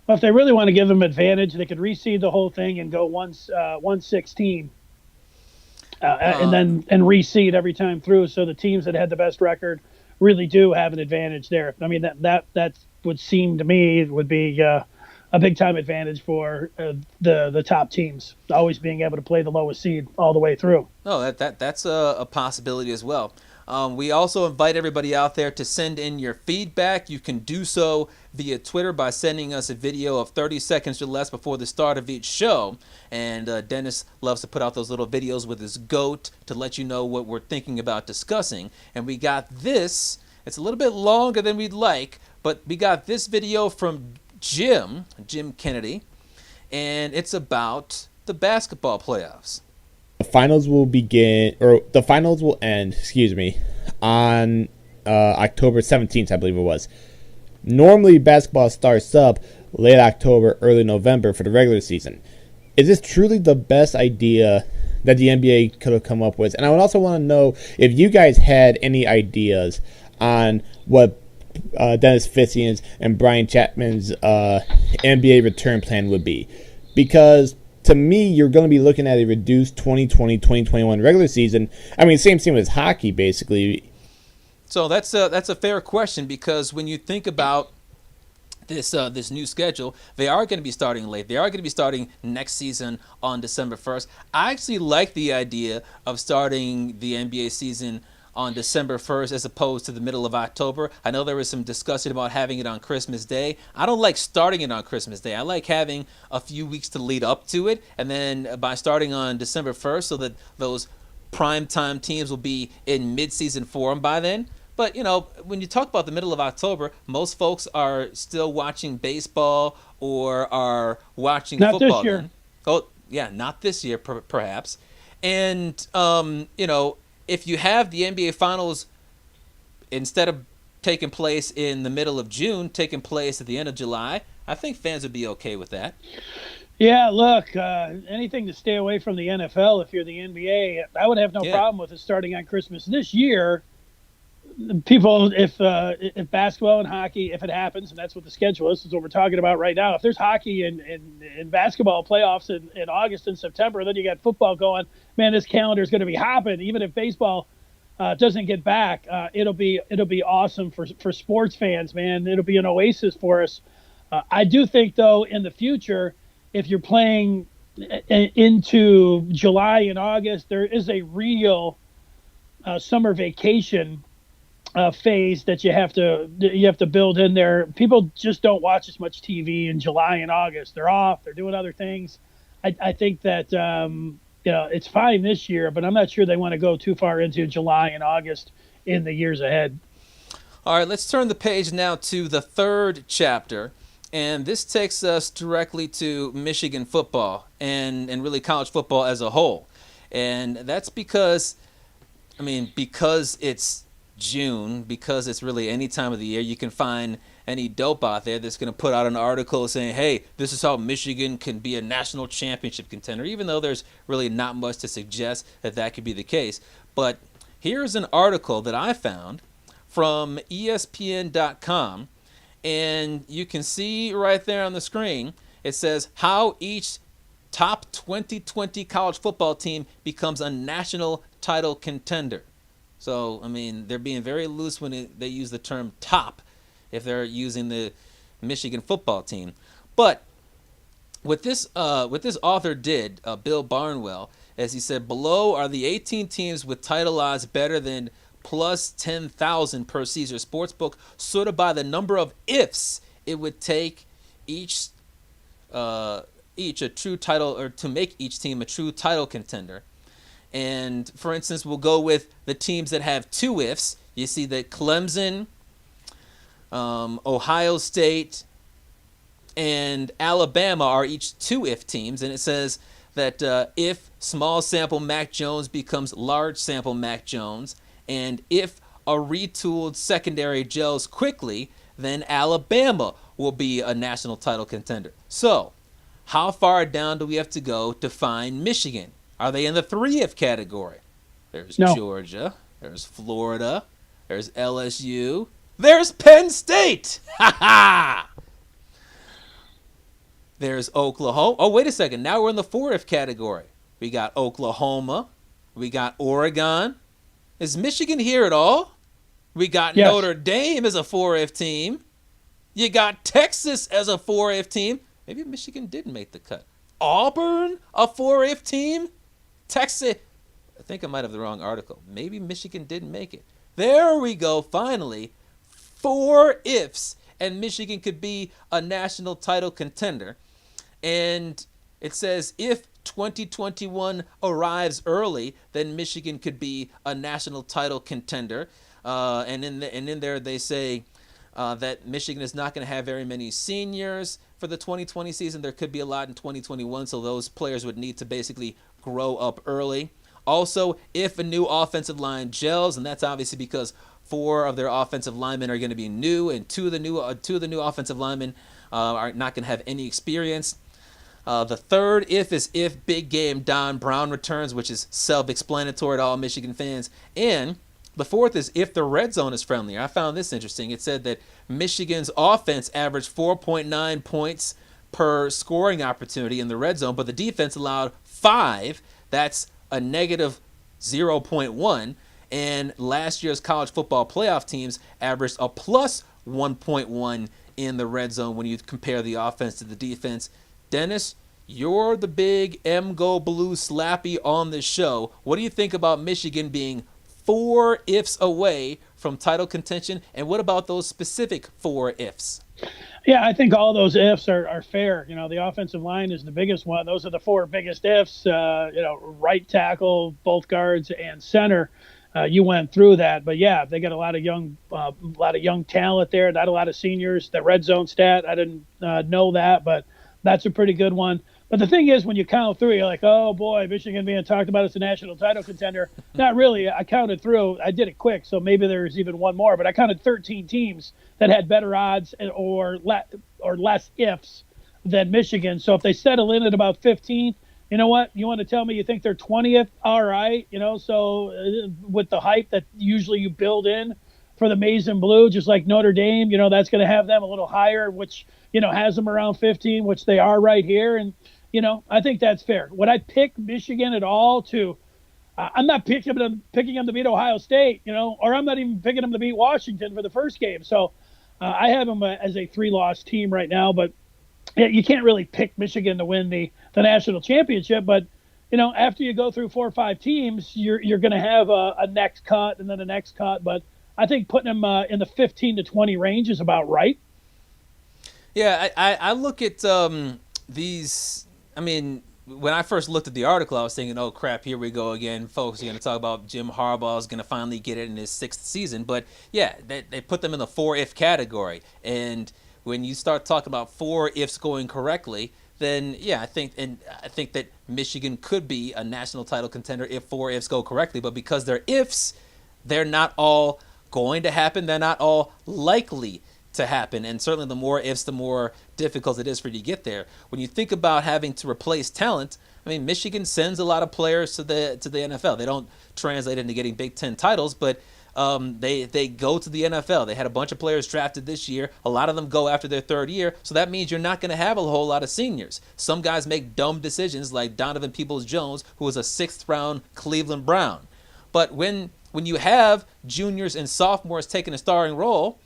Well, if they really want to give them advantage, they could reseed the whole thing and go 116. And then reseed every time through, so the teams that had the best record really do have an advantage there. I mean, that would seem to me would be a big time advantage for the top teams, always being able to play the lowest seed all the way through. No, that's a possibility as well. We also invite everybody out there to send in your feedback. You can do so via Twitter by sending us a video of 30 seconds or less before the start of each show. And Dennis loves to put out those little videos with his goat to let you know what we're thinking about discussing. And we got this. It's a little bit longer than we'd like, but we got this video from Jim Kennedy, and it's about the basketball playoffs. The finals will end, on October 17th, I believe it was. Normally, basketball starts up late October, early November for the regular season. Is this truly the best idea that the NBA could have come up with? And I would also want to know if you guys had any ideas on what Dennis Fithian's and Brian Chapman's NBA return plan would be. Because to me, you're going to be looking at a reduced 2020-2021 regular season. I mean, same as hockey, basically. So that's a fair question, because when you think about this new schedule, they are going to be starting late. They are going to be starting next season on December 1st. I actually like the idea of starting the NBA season on December 1st as opposed to the middle of October. I know there was some discussion about having it on Christmas Day. I don't like starting it on Christmas Day. I like having a few weeks to lead up to it, and then by starting on December 1st so that those primetime teams will be in mid-season form by then. But, when you talk about the middle of October, most folks are still watching baseball or are watching Not football. this year. Then. Oh, yeah, not this year, perhaps. And, if you have the NBA Finals, instead of taking place in the middle of June, taking place at the end of July, I think fans would be okay with that. Yeah, look, anything to stay away from the NFL if you're the NBA, I would have no problem with it starting on Christmas. This year, people, if basketball and hockey, if it happens, and that's what the schedule is what we're talking about right now. If there's hockey and basketball playoffs in August and September, then you got football going. Man, this calendar is going to be hopping. Even if baseball doesn't get back, it'll be awesome for sports fans. Man, it'll be an oasis for us. I do think though, in the future, if you're playing into July and August, there is a real summer vacation phase that you have to build in there. People just don't watch as much TV in July and August. They're off. They're doing other things. I think that it's fine this year, but I'm not sure they want to go too far into July and August in the years ahead. All right, let's turn the page now to the third chapter. And this takes us directly to Michigan football and really college football as a whole. And that's because it's June, because it's really any time of the year, you can find any dope out there that's going to put out an article saying, hey, this is how Michigan can be a national championship contender, even though there's really not much to suggest that could be the case. But here's an article that I found from ESPN.com. And you can see right there on the screen, it says how each top 2020 college football team becomes a national title contender. So, they're being very loose when they use the term top if they're using the Michigan football team. But what this author did, Bill Barnwell, as he said, below are the 18 teams with title odds better than plus 10,000 per Caesar Sportsbook, sort of by the number of ifs it would take each a true title, or to make each team a true title contender. And for instance, we'll go with the teams that have two ifs. You see that Clemson, Ohio State, and Alabama are each two if teams, and it says that if small sample Mac Jones becomes large sample Mac Jones, and if a retooled secondary gels quickly, then Alabama will be a national title contender. So, how far down do we have to go to find Michigan? Are they in the 3-if category? There's No. Georgia, there's Florida, there's LSU, there's Penn State! Ha ha! There's Oklahoma. Oh, wait a second. Now we're in the 4-if category. We got Oklahoma, we got Oregon. Is Michigan here at all? We got Yes. Notre Dame as a 4-if team. You got Texas as a 4-if team. Maybe Michigan didn't make the cut. Auburn, a 4-if team? Texas. I think I might have the wrong article. Maybe Michigan didn't make it. There we go. Finally, 4 ifs, and Michigan could be a national title contender. And it says if 2021 arrives early, then Michigan could be a national title contender. And in there they say that Michigan is not going to have very many seniors for the 2020 season. There could be a lot in 2021, so those players would need to basically grow up early. Also, if a new offensive line gels, and that's obviously because 4 of their offensive linemen are going to be new, and two of the new offensive linemen are not going to have any experience. The third if is if big game Don Brown returns, which is self-explanatory to all Michigan fans. And the fourth is if the red zone is friendlier. I found this interesting. It said that Michigan's offense averaged 4.9 points per scoring opportunity in the red zone, but the defense allowed 5. That's a negative 0.1. And last year's college football playoff teams averaged a plus 1.1 in the red zone when you compare the offense to the defense. Dennis, you're the big M-Go Blue slappy on the show. What do you think about Michigan being 4 ifs away from title contention, and what about those specific 4 ifs? Yeah, I think all those ifs are fair. The offensive line is the biggest one. Those are the 4 biggest ifs. Right tackle, both guards, and center. You went through that, but yeah, they got a lot of young talent there. Not a lot of seniors. The red zone stat, I didn't know that, but that's a pretty good one. But the thing is, when you count through, you're like, oh boy, Michigan being talked about as a national title contender. Not really. I counted through. I did it quick, so maybe there's even one more. But I counted 13 teams that had better odds or less ifs than Michigan. So if they settle in at about 15th, you know what? You want to tell me you think they're 20th? All right. So with the hype that usually you build in for the maize and blue, just like Notre Dame, that's going to have them a little higher, which, has them around 15, which they are right here. And, I think that's fair. Would I pick Michigan at all I'm not picking them to beat Ohio State, or I'm not even picking them to beat Washington for the first game. So I have them as a 3-loss team right now, but you can't really pick Michigan to win the national championship. But, after you go through 4 or 5 teams, you're going to have a next cut and then a next cut. But I think putting them in the 15 to 20 range is about right. Yeah, I look at these. I mean, when I first looked at the article, I was thinking, oh, crap, here we go again. Folks are going to talk about Jim Harbaugh is going to finally get it in his 6th season. But, yeah, they put them in the 4-if category. And when you start talking about 4 ifs going correctly, then, yeah, I think that Michigan could be a national title contender if 4 ifs go correctly. But because they're ifs, they're not all going to happen. They're not all likely to happen, and certainly the more ifs, the more difficult it is for you to get there. When you think about having to replace talent, I mean, Michigan sends a lot of players to the NFL. They don't translate into getting Big Ten titles, but they go to the NFL. They had a bunch of players drafted this year. A lot of them go after their 3rd year, so that means you're not going to have a whole lot of seniors. Some guys make dumb decisions, like Donovan Peoples-Jones, who was a 6th-round Cleveland Brown. But when you have juniors and sophomores taking a starring role,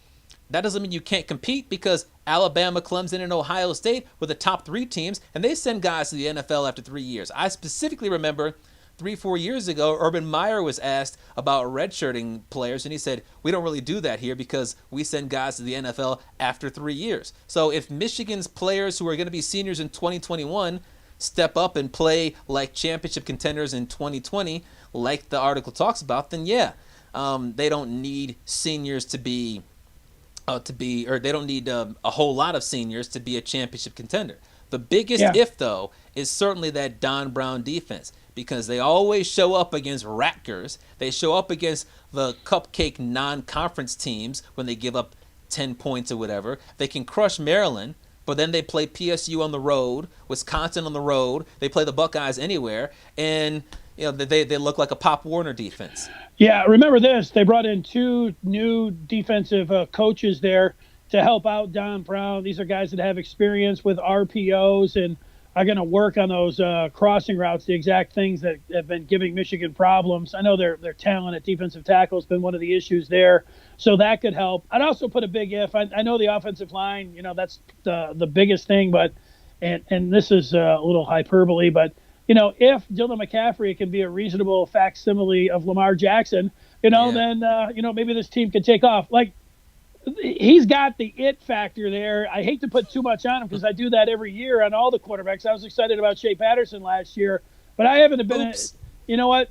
that doesn't mean you can't compete, because Alabama, Clemson, and Ohio State were the top 3 teams, and they send guys to the NFL after 3 years. I specifically remember 3-4 years ago, Urban Meyer was asked about redshirting players, and he said, we don't really do that here because we send guys to the NFL after 3 years. So if Michigan's players who are going to be seniors in 2021 step up and play like championship contenders in 2020, like the article talks about, then yeah, they don't need seniors to be or they don't need a whole lot of seniors to be a championship contender. The biggest if, though, is certainly that Don Brown defense, because they always show up against Rutgers. They show up against the cupcake non-conference teams when they give up 10 points or whatever. They can crush Maryland, but then they play PSU on the road, Wisconsin on the road. They play the Buckeyes anywhere, and they look like a Pop Warner defense. Yeah, remember this. They brought in 2 new defensive coaches there to help out Don Brown. These are guys that have experience with RPOs and are going to work on those crossing routes, the exact things that have been giving Michigan problems. I know their talent at defensive tackle has been one of the issues there, so that could help. I'd also put a big if. I know the offensive line, that's the biggest thing, but and this is a little hyperbole, but if Dylan McCaffrey can be a reasonable facsimile of Lamar Jackson, then maybe this team could take off. Like, he's got the it factor there. I hate to put too much on him because I do that every year on all the quarterbacks. I was excited about Shea Patterson last year, but I haven't been. You know what?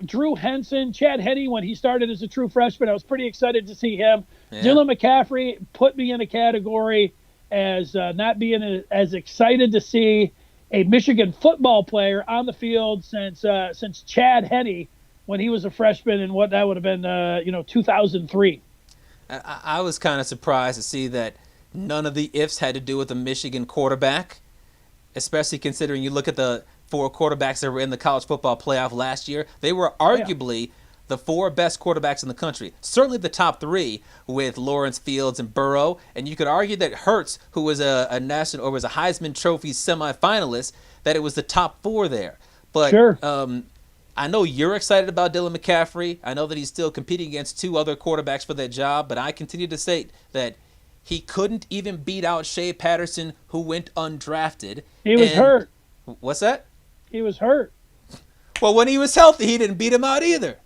Drew Henson, Chad Henne, when he started as a true freshman, I was pretty excited to see him. Yeah. Dylan McCaffrey put me in a category as not being as excited to see a Michigan football player on the field since Chad Henne when he was a freshman in what that would have been, 2003. I was kind of surprised to see that none of the ifs had to do with a Michigan quarterback, especially considering you look at the 4 quarterbacks that were in the college football playoff last year. They were arguably the 4 best quarterbacks in the country. Certainly the top 3 with Lawrence, Fields, and Burrow. And you could argue that Hurts, who was a national or was a Heisman Trophy semifinalist, that it was the top 4 there. But sure. I know you're excited about Dylan McCaffrey. I know that he's still competing against two other quarterbacks for that job, but I continue to say that he couldn't even beat out Shea Patterson, who went undrafted. He was hurt. What's that? He was hurt. Well, when he was healthy, he didn't beat him out either.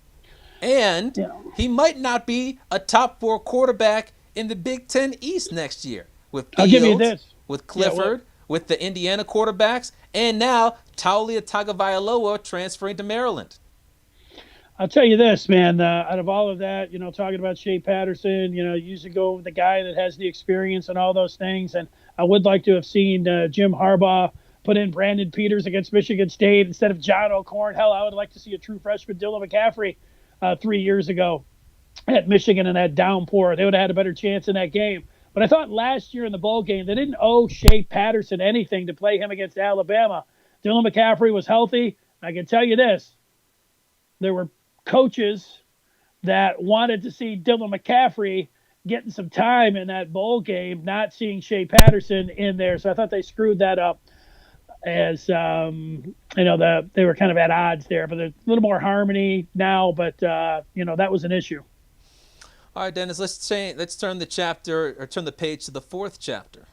And he might not be a top 4 quarterback in the Big Ten East next year. With Fields, I'll give you this. With Clifford, with the Indiana quarterbacks, and now Taulia Tagovailoa transferring to Maryland. I'll tell you this, man. Out of all of that, talking about Shea Patterson, you usually go with the guy that has the experience and all those things. And I would like to have seen Jim Harbaugh put in Brandon Peters against Michigan State instead of John O'Corn. Hell, I would like to see a true freshman Dylan McCaffrey 3 years ago at Michigan in that downpour. They would have had a better chance in that game. But I thought last year in the bowl game, they didn't owe Shea Patterson anything to play him against Alabama. Dylan McCaffrey was healthy. I can tell you this. There were coaches that wanted to see Dylan McCaffrey getting some time in that bowl game, not seeing Shea Patterson in there. So I thought they screwed that up as, they were kind of at odds there. But there's a little more harmony now, but, that was an issue. All right, Dennis, let's turn the page to the 4th chapter.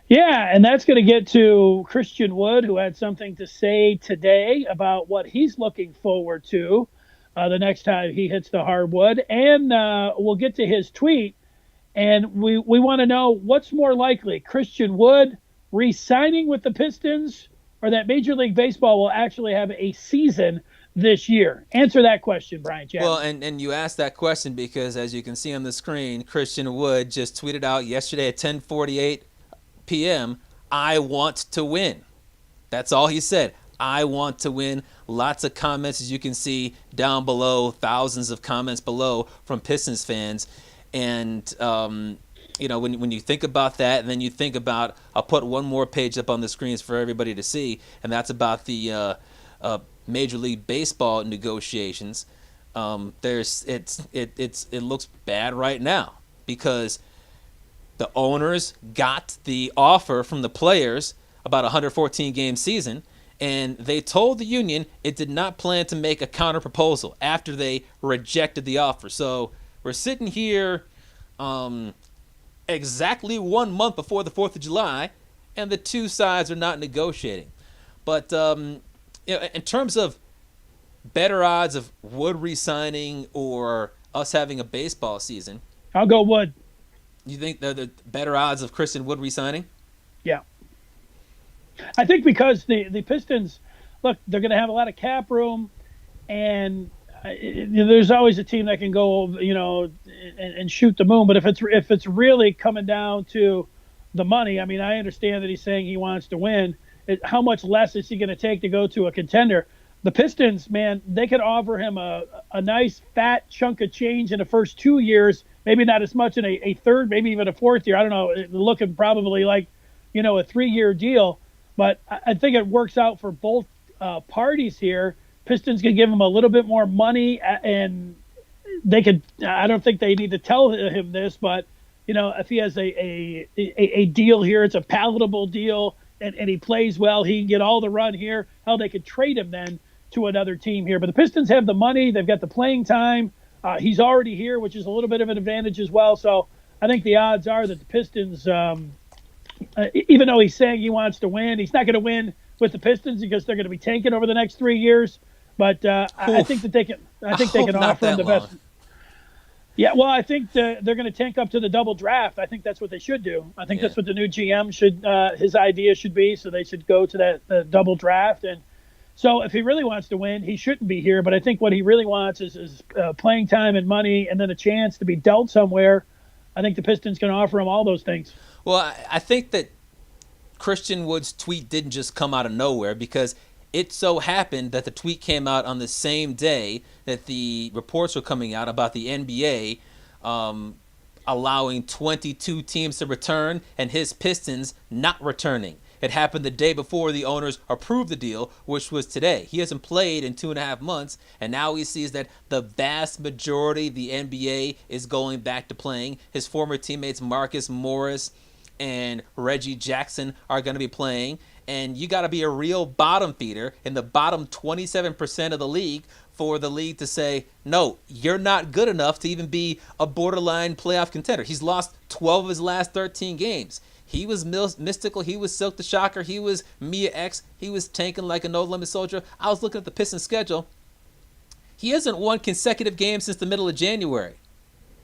Yeah, and that's going to get to Christian Wood, who had something to say today about what he's looking forward to the next time he hits the hardwood. And we'll get to his tweet. And we want to know what's more likely, Christian Wood re-signing with the Pistons, or that Major League Baseball will actually have a season this year. Answer that question, Brian Chapman. Well, and you asked that question because, as you can see on the screen, Christian Wood just tweeted out yesterday at 10:48 p.m., "I want to win." That's all he said. I want to win. Lots of comments, as you can see down below, thousands of comments below from Pistons fans. And, when you think about that, and then you think about, I'll put one more page up on the screens for everybody to see, and that's about the Major League Baseball negotiations. It looks bad right now because the owners got the offer from the players about a 114-game season, and they told the union it did not plan to make a counter proposal after they rejected the offer. So we're sitting here exactly 1 month before the 4th of July, and the two sides are not negotiating. But in terms of better odds of Wood re-signing or us having a baseball season, I'll go Wood. You think the better odds of Christian Wood re-signing? Yeah. I think because the Pistons, look, they're going to have a lot of cap room, and there's always a team that can go, and shoot the moon. But if it's really coming down to the money, I mean, I understand that he's saying he wants to win. How much less is he going to take to go to a contender? The Pistons, man, they could offer him a nice fat chunk of change in the first 2 years, maybe not as much in a third, maybe even a fourth year. I don't know, looking probably like, a 3-year deal. But I think it works out for both parties here. Pistons can give him a little bit more money, and they could. I don't think they need to tell him this, but if he has a deal here, it's a palatable deal. And he plays well, he can get all the run here. Hell, they could trade him then to another team here. But the Pistons have the money. They've got the playing time. He's already here, which is a little bit of an advantage as well. So I think the odds are that the Pistons, even though he's saying he wants to win, he's not going to win with the Pistons because they're going to be tanking over the next 3 years. But I think that they can. I think they can offer him the best. Yeah, well, I think they're going to tank up to the double draft. I think that's what they should do. I think that's what the new GM should, his idea should be. So they should go to that double draft. And so if he really wants to win, he shouldn't be here. But I think what he really wants is playing time and money, and then a chance to be dealt somewhere. I think the Pistons can offer him all those things. Well, I think that Christian Wood's tweet didn't just come out of nowhere, because it so happened that the tweet came out on the same day that the reports were coming out about the NBA allowing 22 teams to return and his Pistons not returning. It happened the day before the owners approved the deal, which was today. He hasn't played in 2.5 months, and now he sees that the vast majority of the NBA is going back to playing. His former teammates Marcus Morris and Reggie Jackson are going to be playing. And you got to be a real bottom feeder in the bottom 27% of the league for the league to say, no, you're not good enough to even be a borderline playoff contender. He's lost 12 of his last 13 games. He was mystical. He was Silk the Shocker. He was Mia X. He was tanking like a no-limit soldier. I was looking at the Pistons schedule. He hasn't won consecutive games since the middle of January.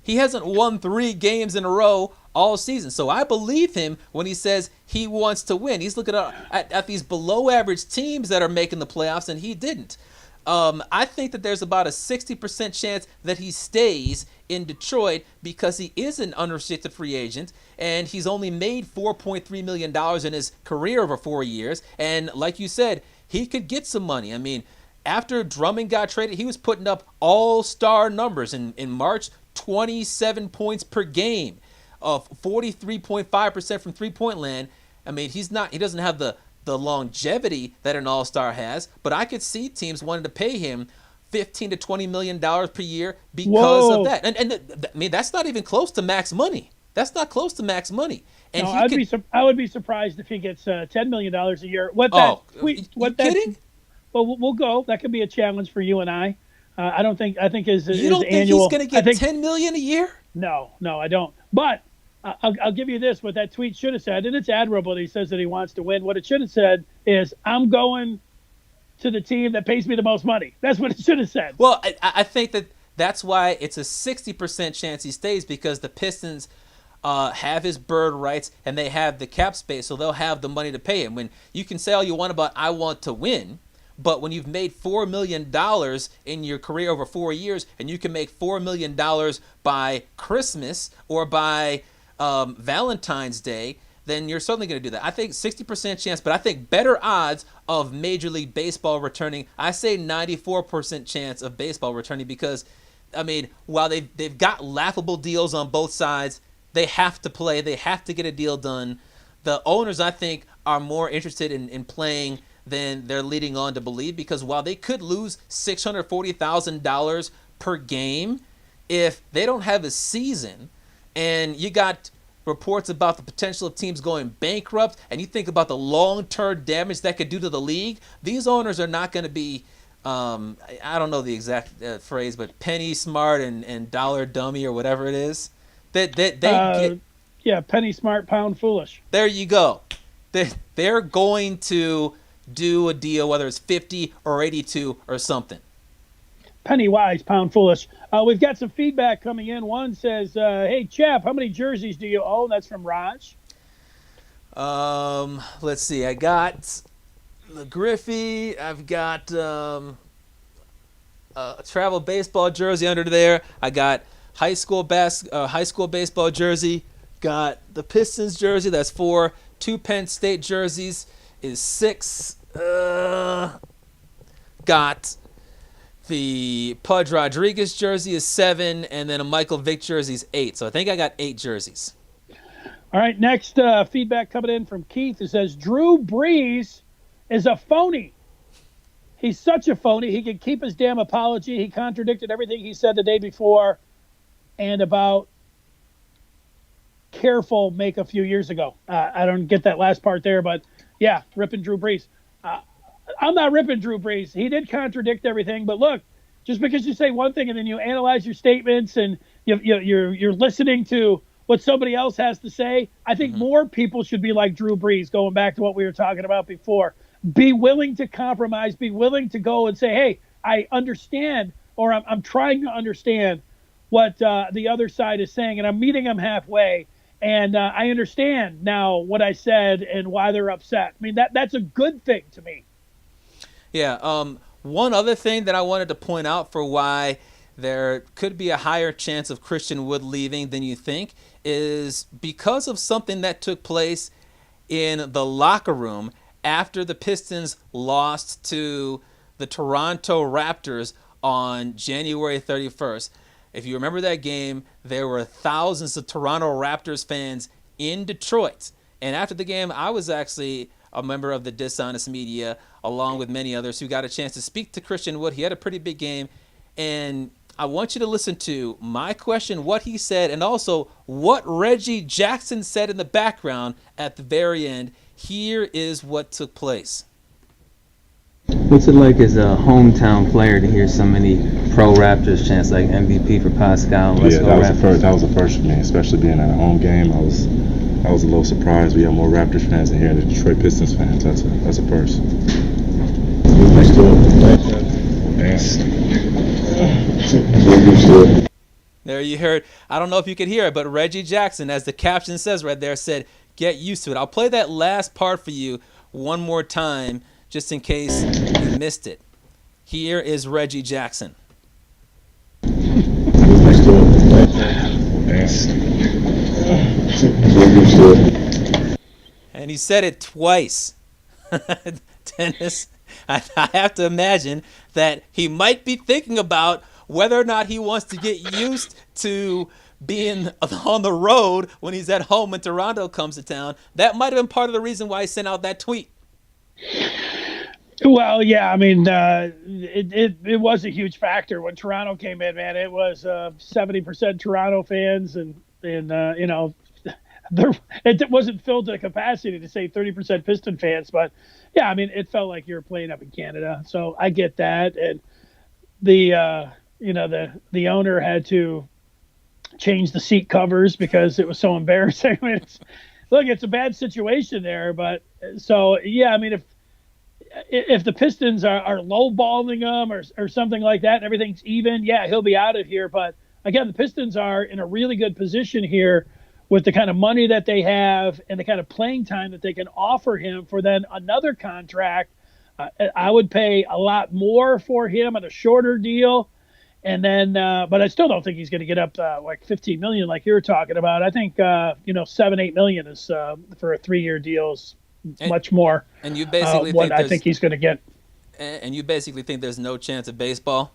He hasn't won 3 games in a row all season. So I believe him when he says he wants to win. He's looking at these below-average teams that are making the playoffs, and he didn't. I think that there's about a 60% chance that he stays in Detroit because he is an unrestricted free agent, and he's only made $4.3 million in his career over 4 years. And like you said, he could get some money. I mean, after Drummond got traded, he was putting up all-star numbers in March, 27 points per game, of 43.5% from three-point land. I mean, he doesn't have the longevity that an all-star has, but I could see teams wanting to pay him $15 to $20 million per year because of that. And I mean, that's not even close to max money. That's not close to max money. And no, I would be surprised if he gets $10 million a year. Kidding? Well, we'll go. That could be a challenge for you and I. I think his you don't think annual, he's going to get $10 million a year? No, I don't. But I'll give you this: what that tweet should have said, and it's admirable that he says that he wants to win. What it should have said is, "I'm going to the team that pays me the most money." That's what it should have said. Well, I think that's why it's a 60% chance he stays, because the Pistons have his bird rights and they have the cap space, so they'll have the money to pay him. When you can say all you want about I want to win, but when you've made $4 million in your career over 4 years, and you can make $4 million by Christmas or by Valentine's Day, then you're certainly going to do that. I think 60% chance, but I think better odds of Major League Baseball returning. I say 94% chance of baseball returning because, I mean, while they've got laughable deals on both sides, they have to play. They have to get a deal done. The owners, I think, are more interested in playing than they're leading on to believe, because while they could lose $640,000 per game, if they don't have a season, and you got reports about the potential of teams going bankrupt, and you think about the long-term damage that could do to the league, these owners are not going to be, I don't know the exact phrase, but penny smart and dollar dummy or whatever it is. Penny smart, pound foolish. There you go. They're going to do a deal, whether it's 50 or 82 or something. Penny wise, pound foolish. We've got some feedback coming in. One says, hey, Chap, how many jerseys do you own? That's from Raj. Let's see. I got the Griffey. I've got a travel baseball jersey under there. I got high school baseball jersey. Got the Pistons jersey. That's 4. 2 Penn State jerseys is 6. Got the Pudge Rodriguez jersey is 7, and then a Michael Vick jersey is 8. So I think I got 8 jerseys. All right, next feedback coming in from Keith, who says, Drew Brees is a phony. He's such a phony. He can keep his damn apology. He contradicted everything he said the day before and about careful make a few years ago. I don't get that last part there, but yeah, ripping Drew Brees. I'm not ripping Drew Brees. He did contradict everything, but look, just because you say one thing and then you analyze your statements and you're listening to what somebody else has to say, I think more people should be like Drew Brees, going back to what we were talking about before. Be willing to compromise, be willing to go and say, hey, I understand, or I'm trying to understand what the other side is saying, and I'm meeting them halfway, and I understand now what I said and why they're upset. I mean, that's a good thing to me. Yeah. One other thing that I wanted to point out for why there could be a higher chance of Christian Wood leaving than you think is because of something that took place in the locker room after the Pistons lost to the Toronto Raptors on January 31st. If you remember that game, there were thousands of Toronto Raptors fans in Detroit. And after the game, I was actually a member of the Dishonest Media, along with many others, who got a chance to speak to Christian Wood. He had a pretty big game. And I want you to listen to my question, what he said, and also what Reggie Jackson said in the background at the very end. Here is what took place. What's it like as a hometown player to hear so many pro Raptors chants like MVP for Pascal? Let's go Raptors. That was the first for me, especially being at a home game. I was a little surprised. We have more Raptors fans in here than Detroit Pistons fans. That's a first. There you heard. I don't know if you could hear it, but Reggie Jackson, as the caption says right there, said, "Get used to it." I'll play that last part for you one more time, just in case you missed it. Here is Reggie Jackson. And he said it twice. Dennis, I have to imagine that he might be thinking about whether or not he wants to get used to being on the road when he's at home when Toronto comes to town. That might have been part of the reason why he sent out that tweet. Well, yeah, I mean, it was a huge factor when Toronto came in, man. It was 70% Toronto fans, and you know, it wasn't filled to the capacity to say 30% Piston fans, but yeah, I mean, it felt like you were playing up in Canada, so I get that. And the the owner had to change the seat covers because it was so embarrassing. I mean, it's a bad situation there, but so yeah, I mean, if the Pistons are lowballing him or something like that and everything's even, yeah, he'll be out of here. But again, the Pistons are in a really good position here with the kind of money that they have and the kind of playing time that they can offer him for then another contract. I would pay a lot more for him on a shorter deal. And then, but I still don't think he's going to get up like $15 million like you were talking about. I think, $7-8 million is for a 3-year deal is much more. And you basically what I think he's going to get. And you basically think there's no chance of baseball?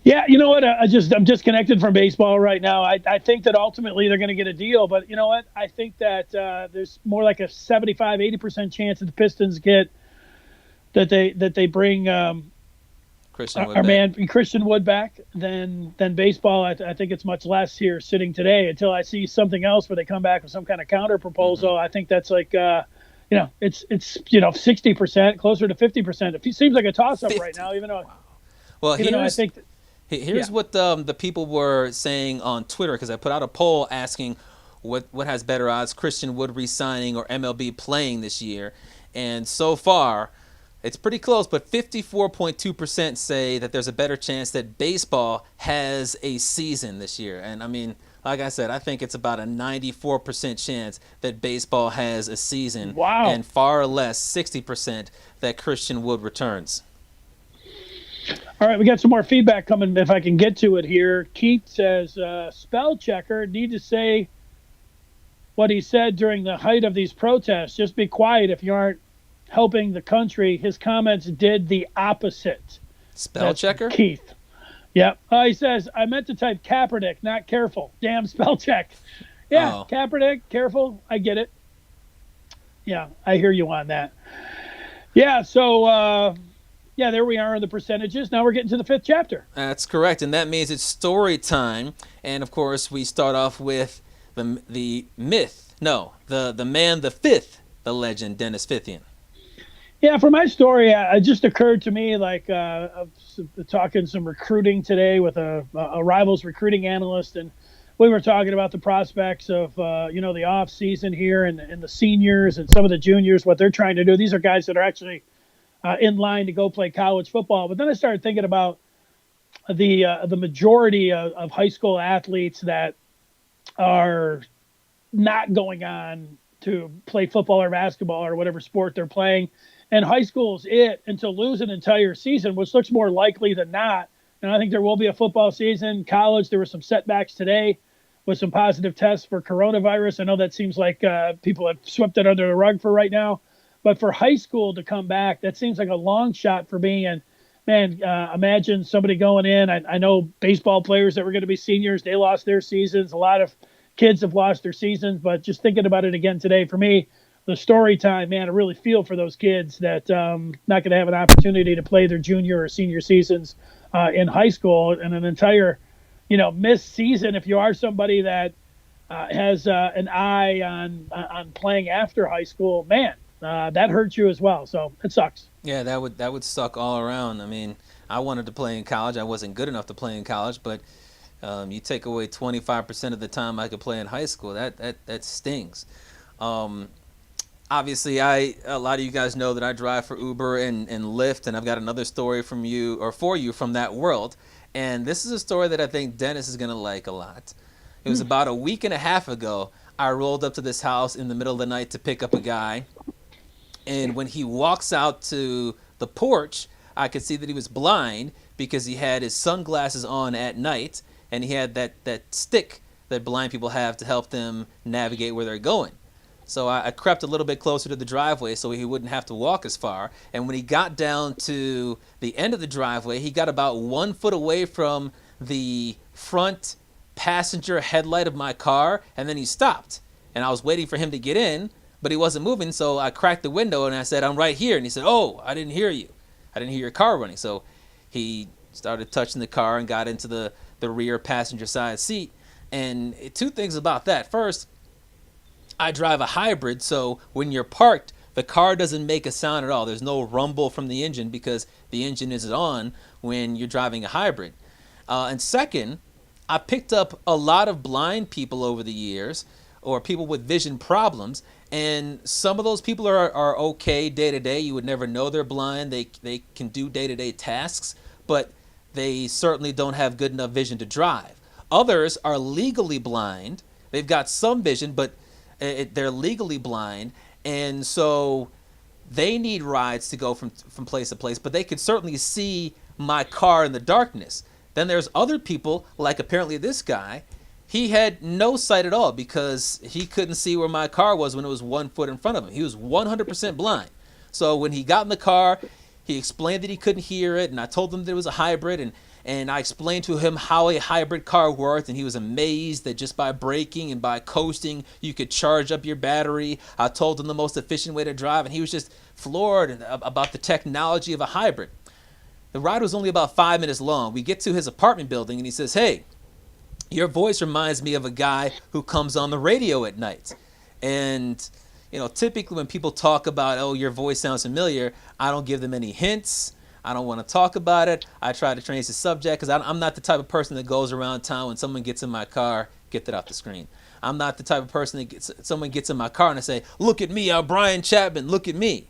Yeah, you know what? I'm disconnected from baseball right now. I think that ultimately they're going to get a deal, but you know what? I think that there's more like a 75-80% chance that the Pistons get that they bring Christian Wood back than baseball. I think it's much less here sitting today until I see something else where they come back with some kind of counter proposal. Mm-hmm. I think that's like it's 60%, closer to 50%. It seems like a toss up right now, even though. Well, I think. Here's what the people were saying on Twitter, because I put out a poll asking what has better odds, Christian Wood re-signing or MLB playing this year. And so far, it's pretty close, but 54.2% say that there's a better chance that baseball has a season this year. And I mean, like I said, I think it's about a 94% chance that baseball has a season. Wow. And far less, 60%, that Christian Wood returns. All right, we got some more feedback coming if I can get to it here. Keith says, spell checker, need to say what he said during the height of these protests. Just be quiet if you aren't helping the country. His comments did the opposite. Spell checker? Keith. Yep. He says, I meant to type Kaepernick, not careful. Damn spell check. Yeah, Kaepernick, careful. I get it. Yeah, I hear you on that. Yeah, so... yeah, there we are in the percentages. Now we're getting to the 5th chapter. That's correct, and that means it's story time. And, of course, we start off with the myth. No, the man, the Fith, the legend, Dennis Fithian. Yeah, for my story, it just occurred to me, like, talking some recruiting today with a Rivals recruiting analyst, and we were talking about the prospects of, the off season here and the seniors and some of the juniors, what they're trying to do. These are guys that are actually in line to go play college football. But then I started thinking about the majority of high school athletes that are not going on to play football or basketball or whatever sport they're playing. And high school's it, and to lose an entire season, which looks more likely than not. And I think there will be a football season. College, there were some setbacks today with some positive tests for coronavirus. I know that seems like people have swept it under the rug for right now. But for high school to come back, that seems like a long shot for me. And, man, imagine somebody going in. I know baseball players that were going to be seniors, they lost their seasons. A lot of kids have lost their seasons. But just thinking about it again today, for me, the story time, man, I really feel for those kids that not going to have an opportunity to play their junior or senior seasons in high school and an entire, missed season. If you are somebody that has an eye on playing after high school, man, that hurts you as well. So it sucks. Yeah, that would suck all around. I mean, I wanted to play in college. I wasn't good enough to play in college, but you take away 25% of the time I could play in high school. That stings. Um, Obviously, a lot of you guys know that I drive for Uber and Lyft, and I've got another story from you or for you from that world. And this is a story that I think Dennis is gonna like a lot. It was about a week and a half ago. I rolled up to this house in the middle of the night to pick up a guy, and when he walks out to the porch, I could see that he was blind because he had his sunglasses on at night, and he had that stick that blind people have to help them navigate where they're going. So I crept a little bit closer to the driveway so he wouldn't have to walk as far. And when he got down to the end of the driveway, he got about 1 foot away from the front passenger headlight of my car, and then he stopped. And I was waiting for him to get in, but he wasn't moving, so I cracked the window and I said, "I'm right here." And he said, "Oh, I didn't hear you. I didn't hear your car running." So he started touching the car and got into the rear passenger side seat. And two things about that. First, I drive a hybrid, so when you're parked, the car doesn't make a sound at all. There's no rumble from the engine because the engine is on when you're driving a hybrid. And second, I picked up a lot of blind people over the years, or people with vision problems, and some of those people are okay day to day. You would never know they're blind. They can do day to day tasks, but they certainly don't have good enough vision to drive. Others are legally blind. They've got some vision, but they're legally blind, and so they need rides to go from place to place, but they can certainly see my car in the darkness. Then there's other people, like apparently this guy. He had no sight at all because he couldn't see where my car was when it was 1 foot in front of him. He was 100% blind. So when he got in the car, he explained that he couldn't hear it, and I told him that it was a hybrid, and I explained to him how a hybrid car worked, and he was amazed that just by braking and by coasting, you could charge up your battery. I told him the most efficient way to drive, and he was just floored about the technology of a hybrid. The ride was only about 5 minutes long. We get to his apartment building, and he says, "Hey, your voice reminds me of a guy who comes on the radio at night." And, typically when people talk about, "Oh, your voice sounds familiar," I don't give them any hints. I don't want to talk about it. I try to change the subject because I'm not the type of person that goes around town when someone gets in my car, get that off the screen. I'm not the type of person that someone gets in my car and I say, "Look at me, I'm Brian Chapman, look at me."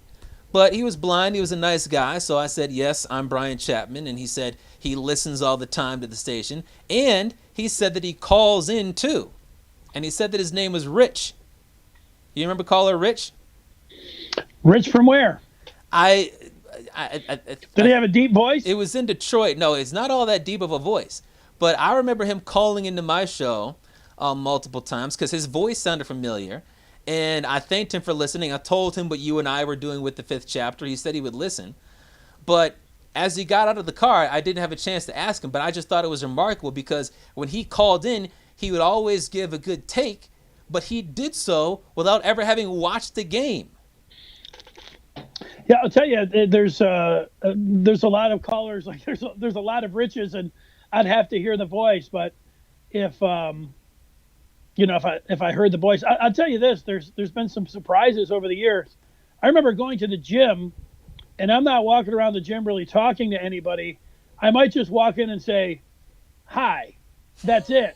But he was blind. He was a nice guy. So I said, "Yes, I'm Brian Chapman." And he said he listens all the time to the station. And he said that he calls in too. And he said that his name was Rich. You remember caller Rich? Rich from where? I Did he have a deep voice? It was in Detroit. No, it's not all that deep of a voice. But I remember him calling into my show multiple times because his voice sounded familiar. And I thanked him for listening. I told him what you and I were doing with the Fifth chapter. He said he would listen. But as he got out of the car, I didn't have a chance to ask him. But I just thought it was remarkable because when he called in, he would always give a good take. But he did so without ever having watched the game. Yeah, I'll tell you, there's a lot of callers, like there's a lot of Riches, and I'd have to hear the voice. But if if I heard the voice, I'll tell you this: there's been some surprises over the years. I remember going to the gym, and I'm not walking around the gym really talking to anybody. I might just walk in and say, "Hi," that's it.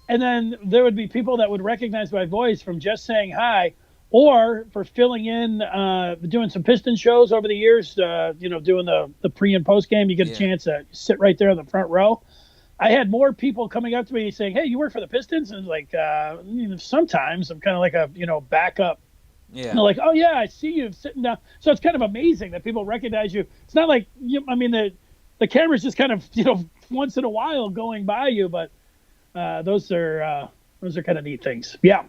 And then there would be people that would recognize my voice from just saying hi, or for filling in, doing some Pistons shows over the years, doing the pre and post game. You get a chance to sit right there in the front row. I had more people coming up to me saying, "Hey, you work for the Pistons?" And like, sometimes I'm kind of like a, backup. Yeah. And they're like, "Oh yeah, I see you sitting down." So it's kind of amazing that people recognize you. It's not like, the camera's just kind of, once in a while going by you, but those are kind of neat things. Yeah.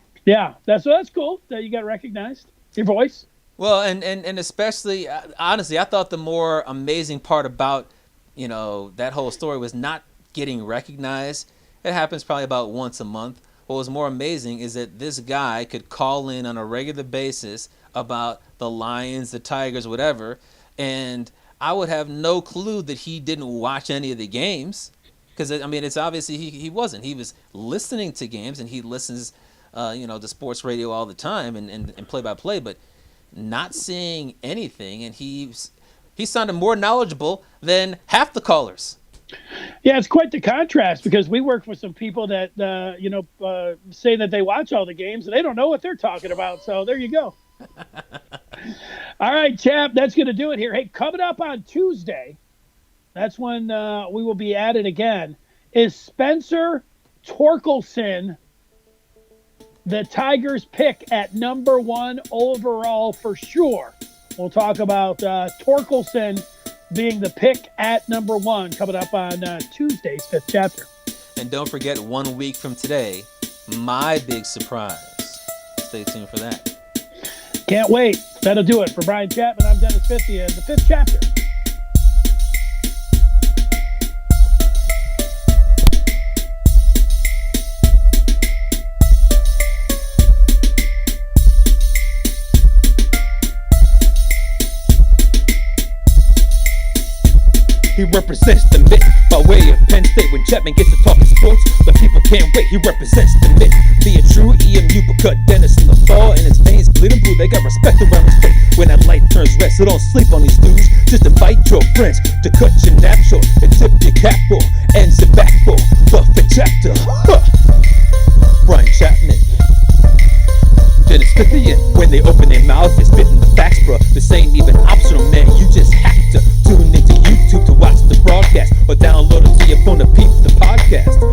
That's cool that you got recognized, your voice. Well, and especially, honestly, I thought the more amazing part about, that whole story was not getting recognized. It happens probably about once a month. What was more amazing is that this guy could call in on a regular basis about the Lions, the Tigers, whatever, and I would have no clue that he didn't watch any of the games. Because, I mean, it's obviously he wasn't. He was listening to games, and he listens, to sports radio all the time and play-by-play, but not seeing anything. And he sounded more knowledgeable than half the callers. Yeah, it's quite the contrast because we work with some people that, say that they watch all the games and they don't know what they're talking about. So there you go. All right, Chap, that's going to do it here. Hey, coming up on Tuesday, that's when we will be at it again, is Spencer Torkelson, the Tigers pick at number 1 overall for sure. We'll talk about Torkelson being the pick at number 1 coming up on Tuesday's Fifth Chapter. And don't forget, 1 week from today, my big surprise. Stay tuned for that. Can't wait. That'll do it. For Brian Chapman, I'm Dennis Fith, the Fifth Chapter. He represents the myth by way of Penn State. When Chapman gets to talking sports, the people can't wait. He represents the myth. Be a true EMU, but cut Dennis in the fall, and his veins bleeding blue. They got respect around his face. When that light turns red, so don't sleep on these dudes. Just invite your friends to cut your nap short and tip your cap for and sit back for the Fifth Chapter. Brian Chapman, Dennis Fith. When they open their mouths, they're spitting the facts, bro. This ain't even optional, man. You just have to tune into YouTube to watch the broadcast or download it to your phone to peep the podcast.